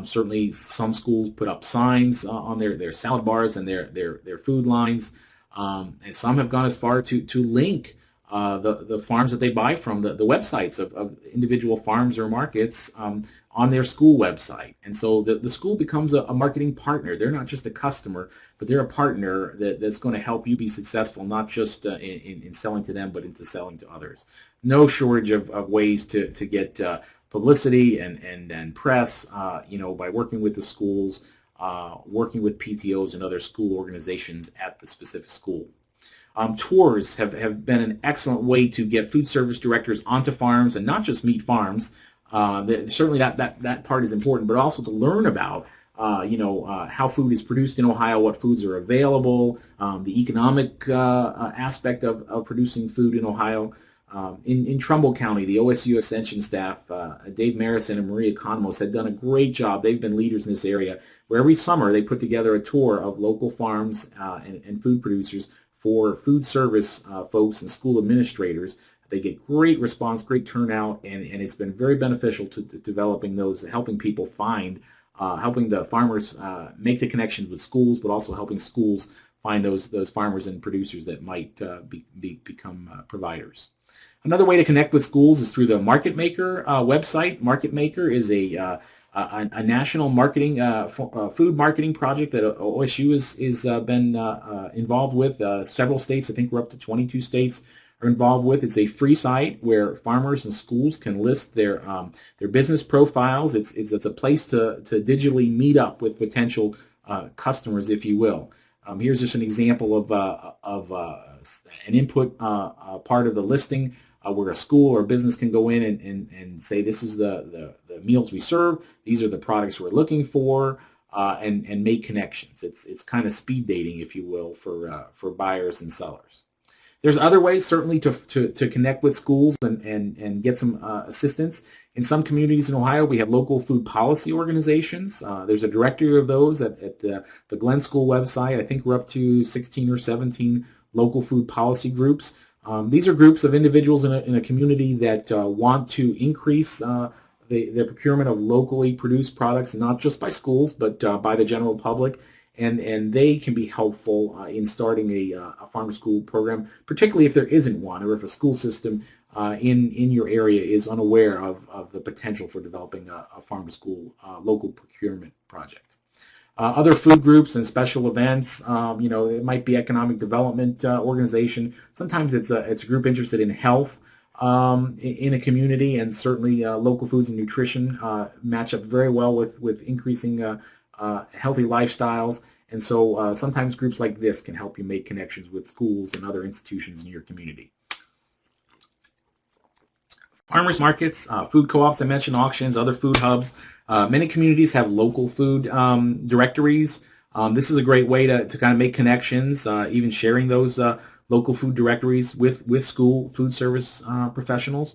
Certainly some schools put up signs on their salad bars and their food lines. And some have gone as far to link the farms that they buy from, the websites of individual farms or markets on their school website. And so the school becomes a marketing partner. They're not just a customer, but they're a partner that's going to help you be successful, not just in selling to them, but into selling to others. No shortage of ways to get publicity and press, by working with the schools, working with PTOs and other school organizations at the specific school. Tours have been an excellent way to get food service directors onto farms, and not just meet farms. Certainly that part is important, but also to learn about how food is produced in Ohio, what foods are available, the economic aspect of producing food in Ohio. In Trumbull County, the OSU Ascension staff, Dave Marison and Maria Economos, had done a great job. They've been leaders in this area, where every summer they put together a tour of local farms and food producers for food service folks and school administrators. They get great response, great turnout, and it's been very beneficial to developing those, helping people find, helping the farmers make the connections with schools, but also helping schools find those farmers and producers that might become providers. Another way to connect with schools is through the Market Maker website. Market Maker is a national marketing food marketing project that OSU is been involved with. Several states, I think we're up to 22 states, are involved with. It's a free site where farmers and schools can list their business profiles. It's a place to digitally meet up with potential customers, if you will. Here's just an example of an input part of the listing, where a school or a business can go in and say, this is the meals we serve, these are the products we're looking for, and make connections. It's kind of speed dating, if you will, for buyers and sellers. There's other ways, certainly, to connect with schools and get some assistance. In some communities in Ohio, we have local food policy organizations. There's a directory of those at the Glenn School website. I think we're up to 16 or 17 local food policy groups. These are groups of individuals in a community that want to increase the procurement of locally produced products, not just by schools, but by the general public. And they can be helpful in starting a farm school program, particularly if there isn't one, or if a school system in your area is unaware of the potential for developing a farm school local procurement project. Other food groups and special events, it might be economic development organization. Sometimes it's a group interested in health in a community, and certainly local foods and nutrition match up very well with increasing healthy lifestyles. And so sometimes groups like this can help you make connections with schools and other institutions in your community. Farmers markets, food co-ops, I mentioned auctions, other food hubs. Many communities have local food directories. This is a great way to kind of make connections, even sharing those local food directories with school food service professionals.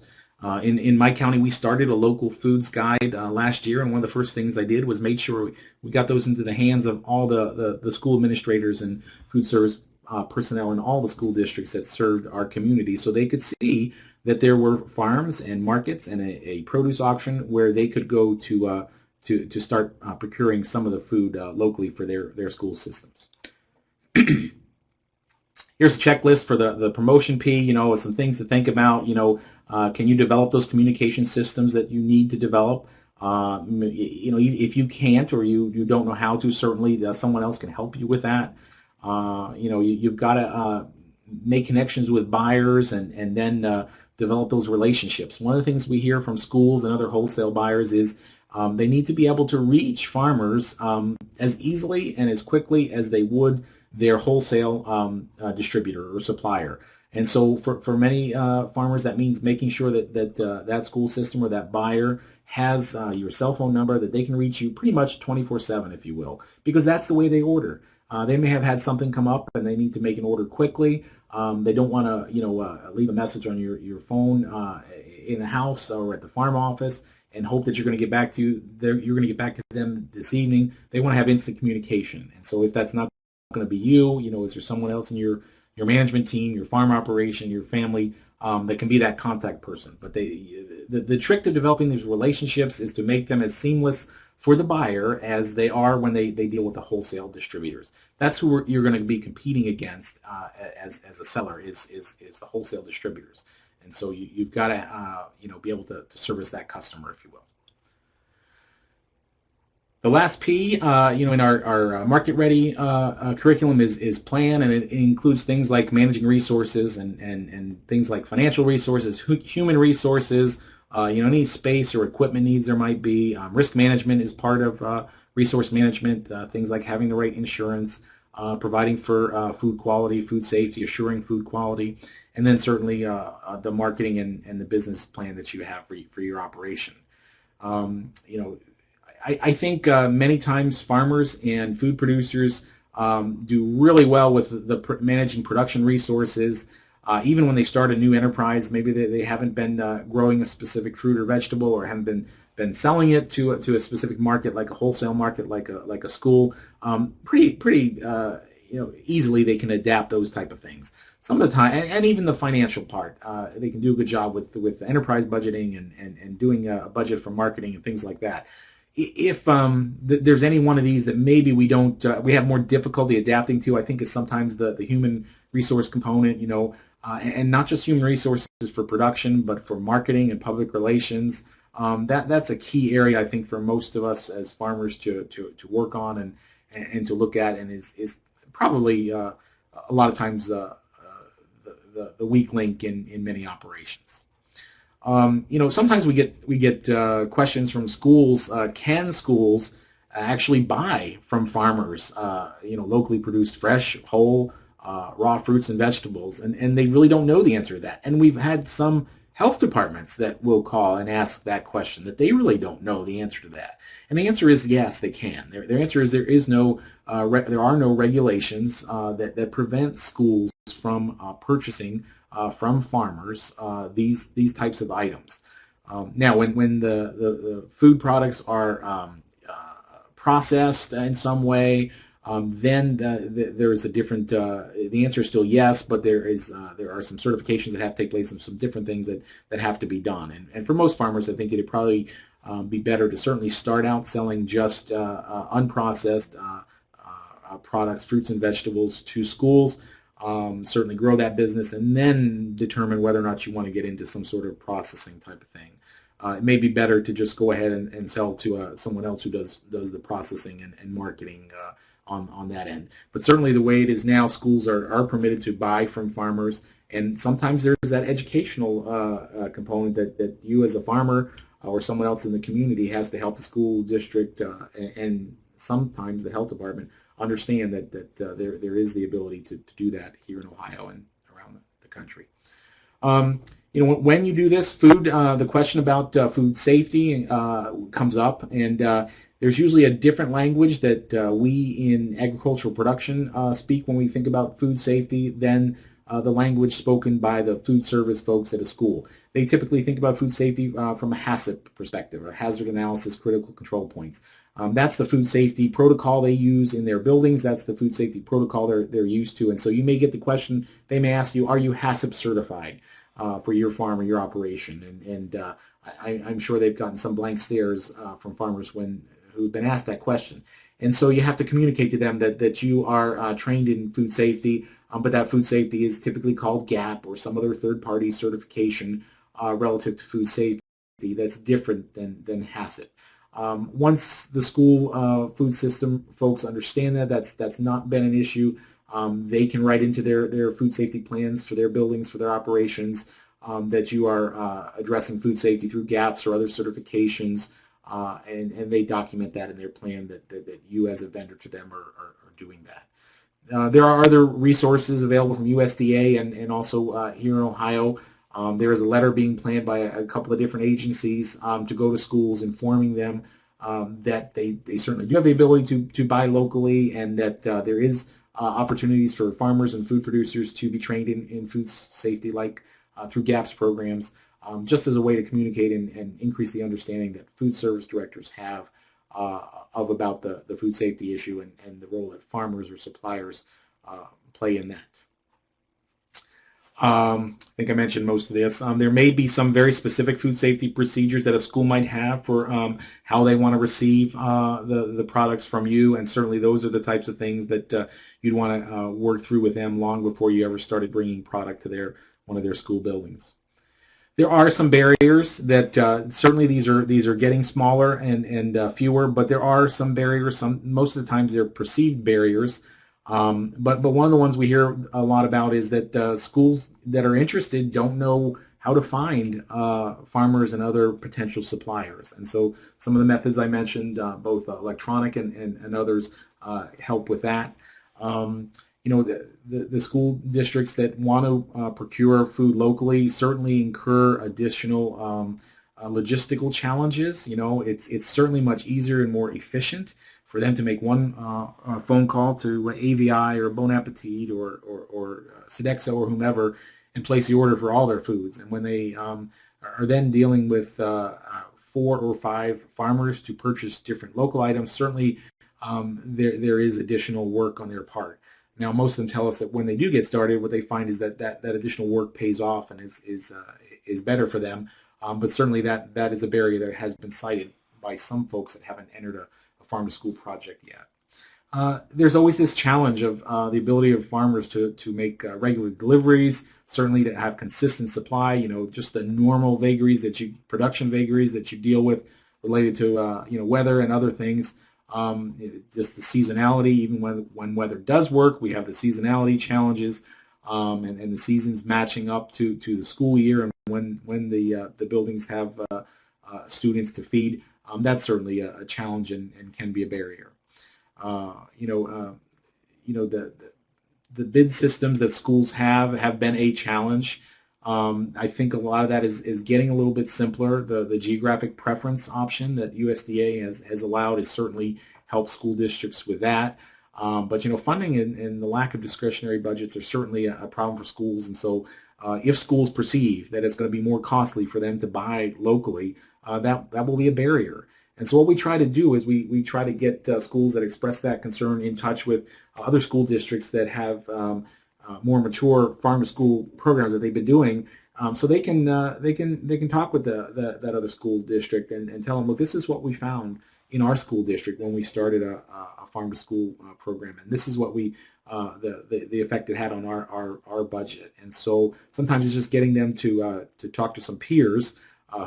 In my county, we started a local foods guide last year, and one of the first things I did was make sure we got those into the hands of all the school administrators and food service personnel in all the school districts that served our community, so they could see that there were farms and markets and a produce auction where they could go to start procuring some of the food locally for their school systems. Here's a checklist for the promotion P, some things to think about. Can you develop those communication systems that you need to develop? If you can't, or you don't know how to, certainly someone else can help you with that. You've got to make connections with buyers and then develop those relationships. One of the things we hear from schools and other wholesale buyers is they need to be able to reach farmers as easily and as quickly as they would their wholesale distributor or supplier. And so for many farmers, that means making sure that school system or that buyer has your cell phone number, that they can reach you pretty much 24/7, if you will, because that's the way they order. They may have had something come up and they need to make an order quickly. They don't want to, leave a message on your phone in the house or at the farm office and hope that you're going to get back to you're going to get back to them this evening. They want to have instant communication. And so if that's not going to be you, is there someone else in your management team, your farm operation, your family that can be that contact person? But the trick to developing these relationships is to make them as seamless for the buyer as they are when they deal with the wholesale distributors. That's who you're going to be competing against as a seller is the wholesale distributors. And so you've got to be able to service that customer, if you will. The last P, in our market-ready curriculum is plan, and it includes things like managing resources and things like financial resources, human resources, any space or equipment needs there might be. Risk management is part of resource management, things like having the right insurance, providing for food quality, food safety, assuring food quality, and then certainly the marketing and the business plan that you have for your operation. I think many times farmers and food producers do really well with managing production resources. Even when they start a new enterprise, maybe they haven't been growing a specific fruit or vegetable, or haven't been selling it to a specific market, like a wholesale market, like a school. Pretty easily they can adapt those type of things. Some of the time, and even the financial part, they can do a good job with enterprise budgeting and doing a budget for marketing and things like that. If there's any one of these that maybe we have more difficulty adapting to, I think is sometimes the human resource component, and not just human resources for production, but for marketing and public relations. That's a key area, I think, for most of us as farmers to work on and to look at, and is probably a lot of times the weak link in many operations. Sometimes we get questions from schools. Can schools actually buy from farmers, locally produced, fresh, whole, raw fruits and vegetables? And they really don't know the answer to that. And we've had some health departments that will call and ask that question, that they really don't know the answer to that. And the answer is yes, they can. Their answer is there are no regulations that prevent schools from purchasing from farmers these types of items. Now, when the food products are processed in some way, then there is a different. The answer is still yes, but there are some certifications that have to take place and some different things that have to be done. And for most farmers, I think it'd probably be better to certainly start out selling just unprocessed products, fruits and vegetables, to schools. Certainly grow that business, and then determine whether or not you want to get into some sort of processing type of thing. It may be better to just go ahead and sell to someone else who does the processing and marketing on that end. But certainly the way it is now, schools are permitted to buy from farmers, and sometimes there's that educational component that you as a farmer or someone else in the community has to help the school district and sometimes the health department understand that there is the ability to do that here in Ohio and around the country. When you do this, the question about food safety comes up, and there's usually a different language that we in agricultural production speak when we think about food safety than the language spoken by the food service folks at a school. They typically think about food safety from a HACCP perspective, or hazard analysis critical control points. That's the food safety protocol they use in their buildings. That's the food safety protocol they're used to. And so you may get the question, they may ask you, are you HACCP certified for your farm or your operation? And I'm sure they've gotten some blank stares from farmers who've been asked that question. And so you have to communicate to them that you are trained in food safety, but that food safety is typically called GAP or some other third-party certification relative to food safety that's different than HACCP. Once the school food system folks understand that's not been an issue, they can write into their food safety plans for their buildings, for their operations, that you are addressing food safety through GAPs or other certifications, and they document that in their plan that you as a vendor to them are doing that. There are other resources available from USDA and also here in Ohio. There is a letter being planned by a couple of different agencies to go to schools informing them that they certainly do have the ability to buy locally, and that there is opportunities for farmers and food producers to be trained in food safety, like through GAPS programs, just as a way to communicate and increase the understanding that food service directors have about the food safety issue and the role that farmers or suppliers play in that. I think I mentioned most of this. There may be some very specific food safety procedures that a school might have for how they want to receive the products from you, and certainly those are the types of things that you'd want to work through with them long before you ever started bringing product to one of their school buildings. There are some barriers that certainly these are getting smaller and fewer, but there are some barriers. Most of the times they're perceived barriers. But one of the ones we hear a lot about is that schools that are interested don't know how to find farmers and other potential suppliers. And so some of the methods I mentioned, both electronic and others, help with that. The school districts that want to procure food locally certainly incur additional logistical challenges. It's certainly much easier and more efficient for them to make one phone call to AVI or Bon Appetit or Sodexo or whomever and place the order for all their foods. And when they are then dealing with 4 or 5 farmers to purchase different local items, certainly there is additional work on their part. Now, most of them tell us that when they do get started, what they find is that additional work pays off and is better for them. But certainly that is a barrier that has been cited by some folks that haven't entered a farm-to-school project yet. There's always this challenge of the ability of farmers to make regular deliveries, certainly to have consistent supply, just the normal production vagaries that you deal with related to weather and other things. Just the seasonality, even when weather does work, we have the seasonality challenges and the seasons matching up to the school year, and when the buildings have students to feed. That's certainly a challenge and can be a barrier. The bid systems that schools have been a challenge. I think a lot of that is getting a little bit simpler. The geographic preference option that USDA has allowed has certainly helped school districts with that. But funding and the lack of discretionary budgets are certainly a problem for schools, and so if schools perceive that it's going to be more costly for them to buy locally, that will be a barrier. And so what we try to do is we try to get schools that express that concern in touch with other school districts that have more mature farm-to-school programs that they've been doing, so they can talk with that other school district and tell them, look, this is what we found in our school district when we started a farm-to-school program, and this is what the effect it had on our budget. And so sometimes it's just getting them to talk to some peers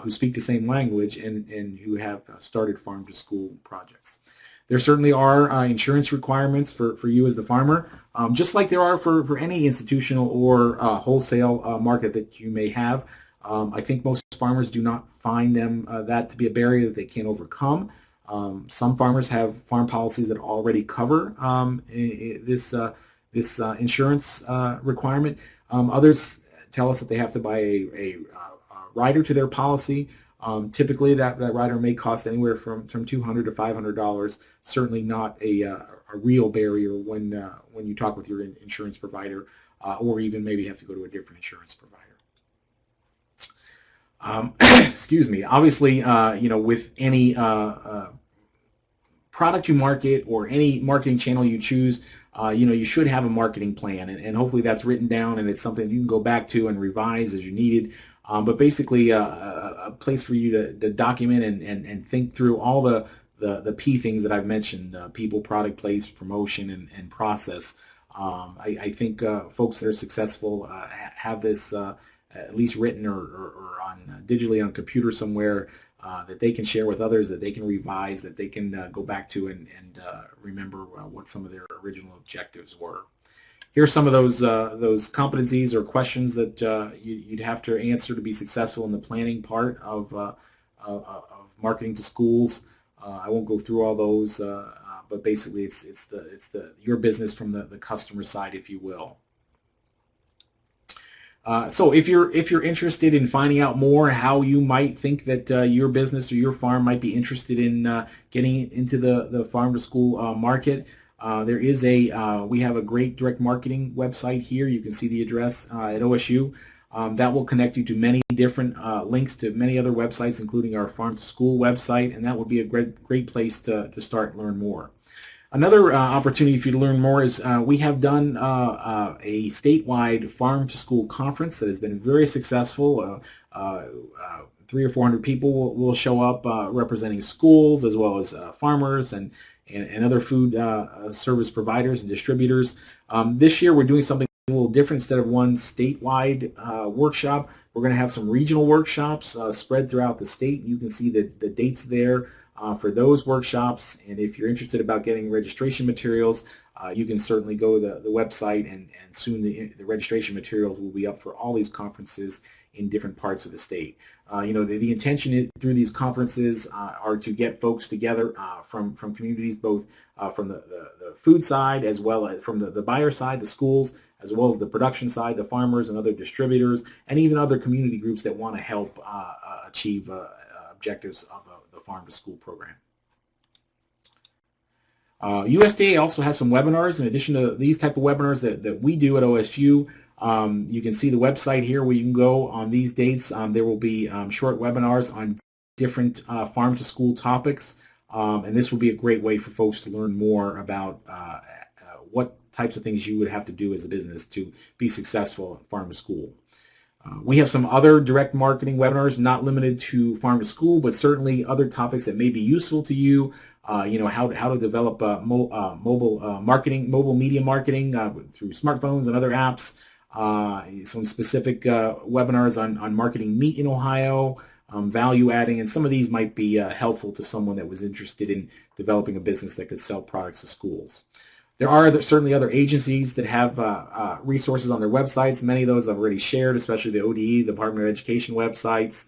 who speak the same language and who have started farm-to-school projects. There certainly are insurance requirements for you as the farmer, just like there are for any institutional or wholesale market that you may have. I think most farmers do not find that to be a barrier that they can't overcome. Some farmers have farm policies that already cover this insurance requirement. Others tell us that they have to buy a rider to their policy. Typically, that rider may cost anywhere from $200 to $500. Certainly not a real barrier when you talk with your insurance provider, or even maybe have to go to a different insurance provider. Excuse me. Obviously, with any product you market or any marketing channel you choose, you should have a marketing plan, and hopefully that's written down and it's something you can go back to and revise as you needed. But basically, a place for you to document and think through all the P things that I've mentioned: people, product, place, promotion, and process. I think folks that are successful have this at least written or on digitally on a computer somewhere that they can share with others, that they can revise, that they can go back to and remember what some of their original objectives were. Here are some of those competencies or questions that you'd have to answer to be successful in the planning part of marketing to schools. I won't go through all those, but basically it's your business from the customer side, if you will. So if you're interested in finding out more how you might think that your business or your farm might be interested in getting into the farm to school market, there is we have a great direct marketing website here. You can see the address at OSU. That will connect you to many different links to many other websites, including our farm to school website, and that would be a great place to start and learn more. Another opportunity for you to learn more is we have done a statewide farm to school conference that has been very successful. 300 or 400 people will show up representing schools as well as farmers and other food service providers and distributors. This year we're doing something a little different. Instead of one statewide workshop, we're going to have some regional workshops spread throughout the state. You can see the dates there for those workshops, and if you're interested about getting registration materials, you can certainly go to the website, and soon the registration materials will be up for all these conferences in different parts of the state. The intention through these conferences are to get folks together from communities, both from the food side as well as from the buyer side, the schools, as well as the production side, the farmers and other distributors, and even other community groups that want to help achieve objectives of the farm to school program. USDA also has some webinars in addition to these type of webinars that we do at OSU. You can see the website here where you can go on these dates. There will be short webinars on different farm to school topics, and this will be a great way for folks to learn more about what types of things you would have to do as a business to be successful at farm to school. We have some other direct marketing webinars, not limited to farm to school, but certainly other topics that may be useful to you. How to develop mobile marketing, mobile media marketing through smartphones and other apps. Some specific webinars on marketing meat in Ohio, value adding, and some of these might be helpful to someone that was interested in developing a business that could sell products to schools. There are certainly other agencies that have resources on their websites. Many of those I've already shared, especially the ODE, the Department of Education websites.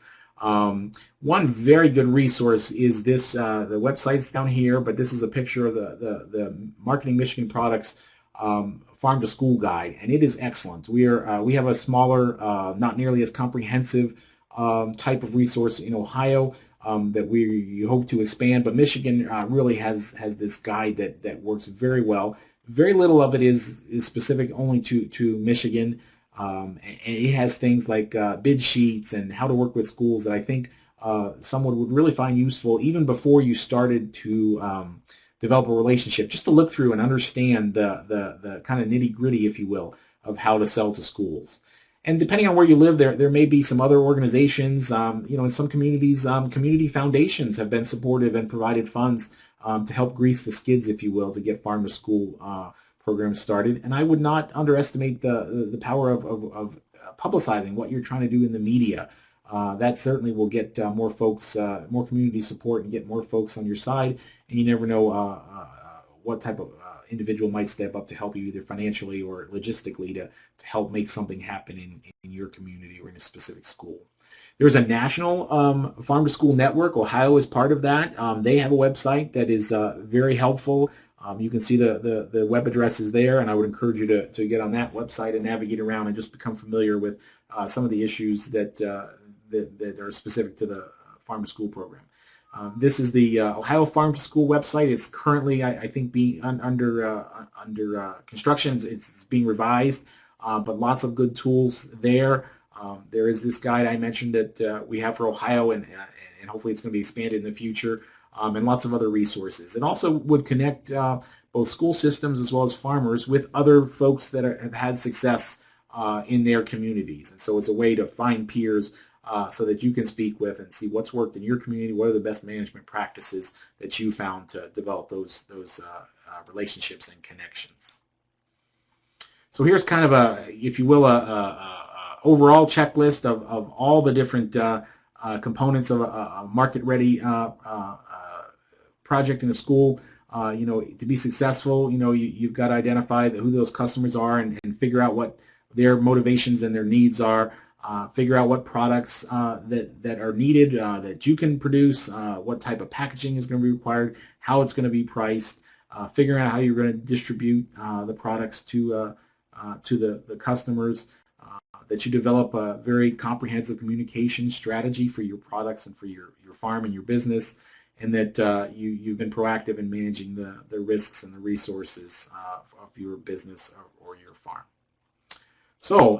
One very good resource is this, the website's down here, but this is a picture of the Marketing Michigan Products Farm to School Guide, and it is excellent. We have a smaller, not nearly as comprehensive type of resource in Ohio that we hope to expand, but Michigan really has this guide that works very well. Very little of it is specific only to Michigan. And it has things like bid sheets and how to work with schools that I think someone would really find useful even before you started to develop a relationship, just to look through and understand the kind of nitty-gritty, if you will, of how to sell to schools. And depending on where you live, there may be some other organizations. In some communities, community foundations have been supportive and provided funds to help grease the skids, if you will, to get farm to school programs started. And I would not underestimate the power of publicizing what you're trying to do in the media. That certainly will get more folks, more community support, and get more folks on your side. And you never know what type of individual might step up to help you either financially or logistically to help make something happen in your community or in a specific school. There's a national farm to school network. Ohio is part of that. They have a website that is very helpful. You can see the web addresses there, and I would encourage you to get on that website and navigate around and just become familiar with some of the issues that are specific to the farm to school program. This is the Ohio Farm to School website. It's currently, I think, being under construction. It's being revised, but lots of good tools there. There is this guide I mentioned that we have for Ohio, and hopefully it's going to be expanded in the future, and lots of other resources. It also would connect both school systems as well as farmers with other folks that have had success in their communities. And so it's a way to find peers so that you can speak with and see what's worked in your community, what are the best management practices that you found to develop those relationships and connections. So here's kind of a, if you will, a overall checklist of all the different components of a market-ready project in a school. To be successful, you've got to identify who those customers are and figure out what their motivations and their needs are. Figure out what products that are needed that you can produce, what type of packaging is going to be required, how it's going to be priced, figuring out how you're going to distribute the products to the customers, that you develop a very comprehensive communication strategy for your products and for your farm and your business, and that you've been proactive in managing the risks and the resources of your business or your farm. So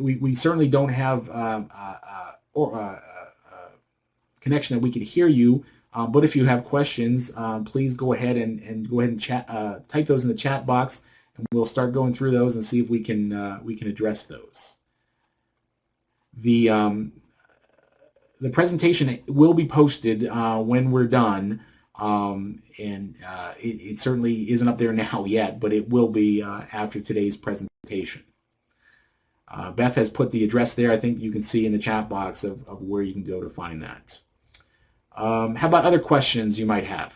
we certainly don't have connection that we can hear you, but if you have questions, please go ahead and type those in the chat box, and we'll start going through those and see if we can address those. The presentation will be posted when we're done, and it certainly isn't up there now yet, but it will be after today's presentation. Beth has put the address there. I think you can see in the chat box of where you can go to find that. How about other questions you might have?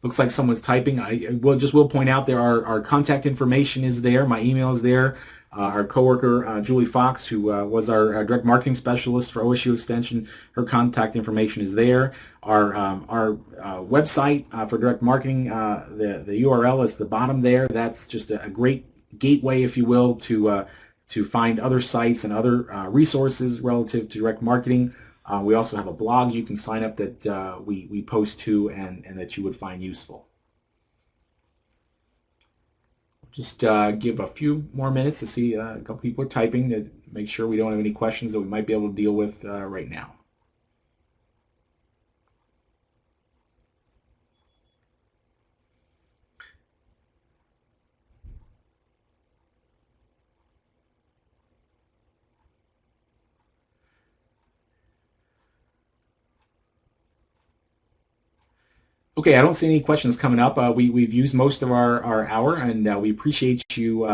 Looks like someone's typing. I will point out there our contact information is there. My email is there. Our coworker Julie Fox, who was our direct marketing specialist for OSU Extension, her contact information is there. Our website for direct marketing, the URL is the bottom there. That's just a great gateway, if you will, to find other sites and other resources relative to direct marketing. We also have a blog you can sign up that we post to and that you would find useful. Just give a few more minutes to see a couple people are typing to make sure we don't have any questions that we might be able to deal with right now. Okay, I don't see any questions coming up. We've used most of our hour, and we appreciate you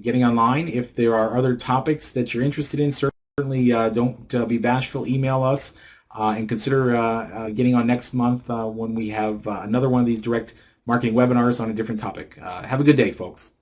getting online. If there are other topics that you're interested in, certainly don't be bashful. Email us and consider getting on next month when we have another one of these direct marketing webinars on a different topic. Have a good day, folks.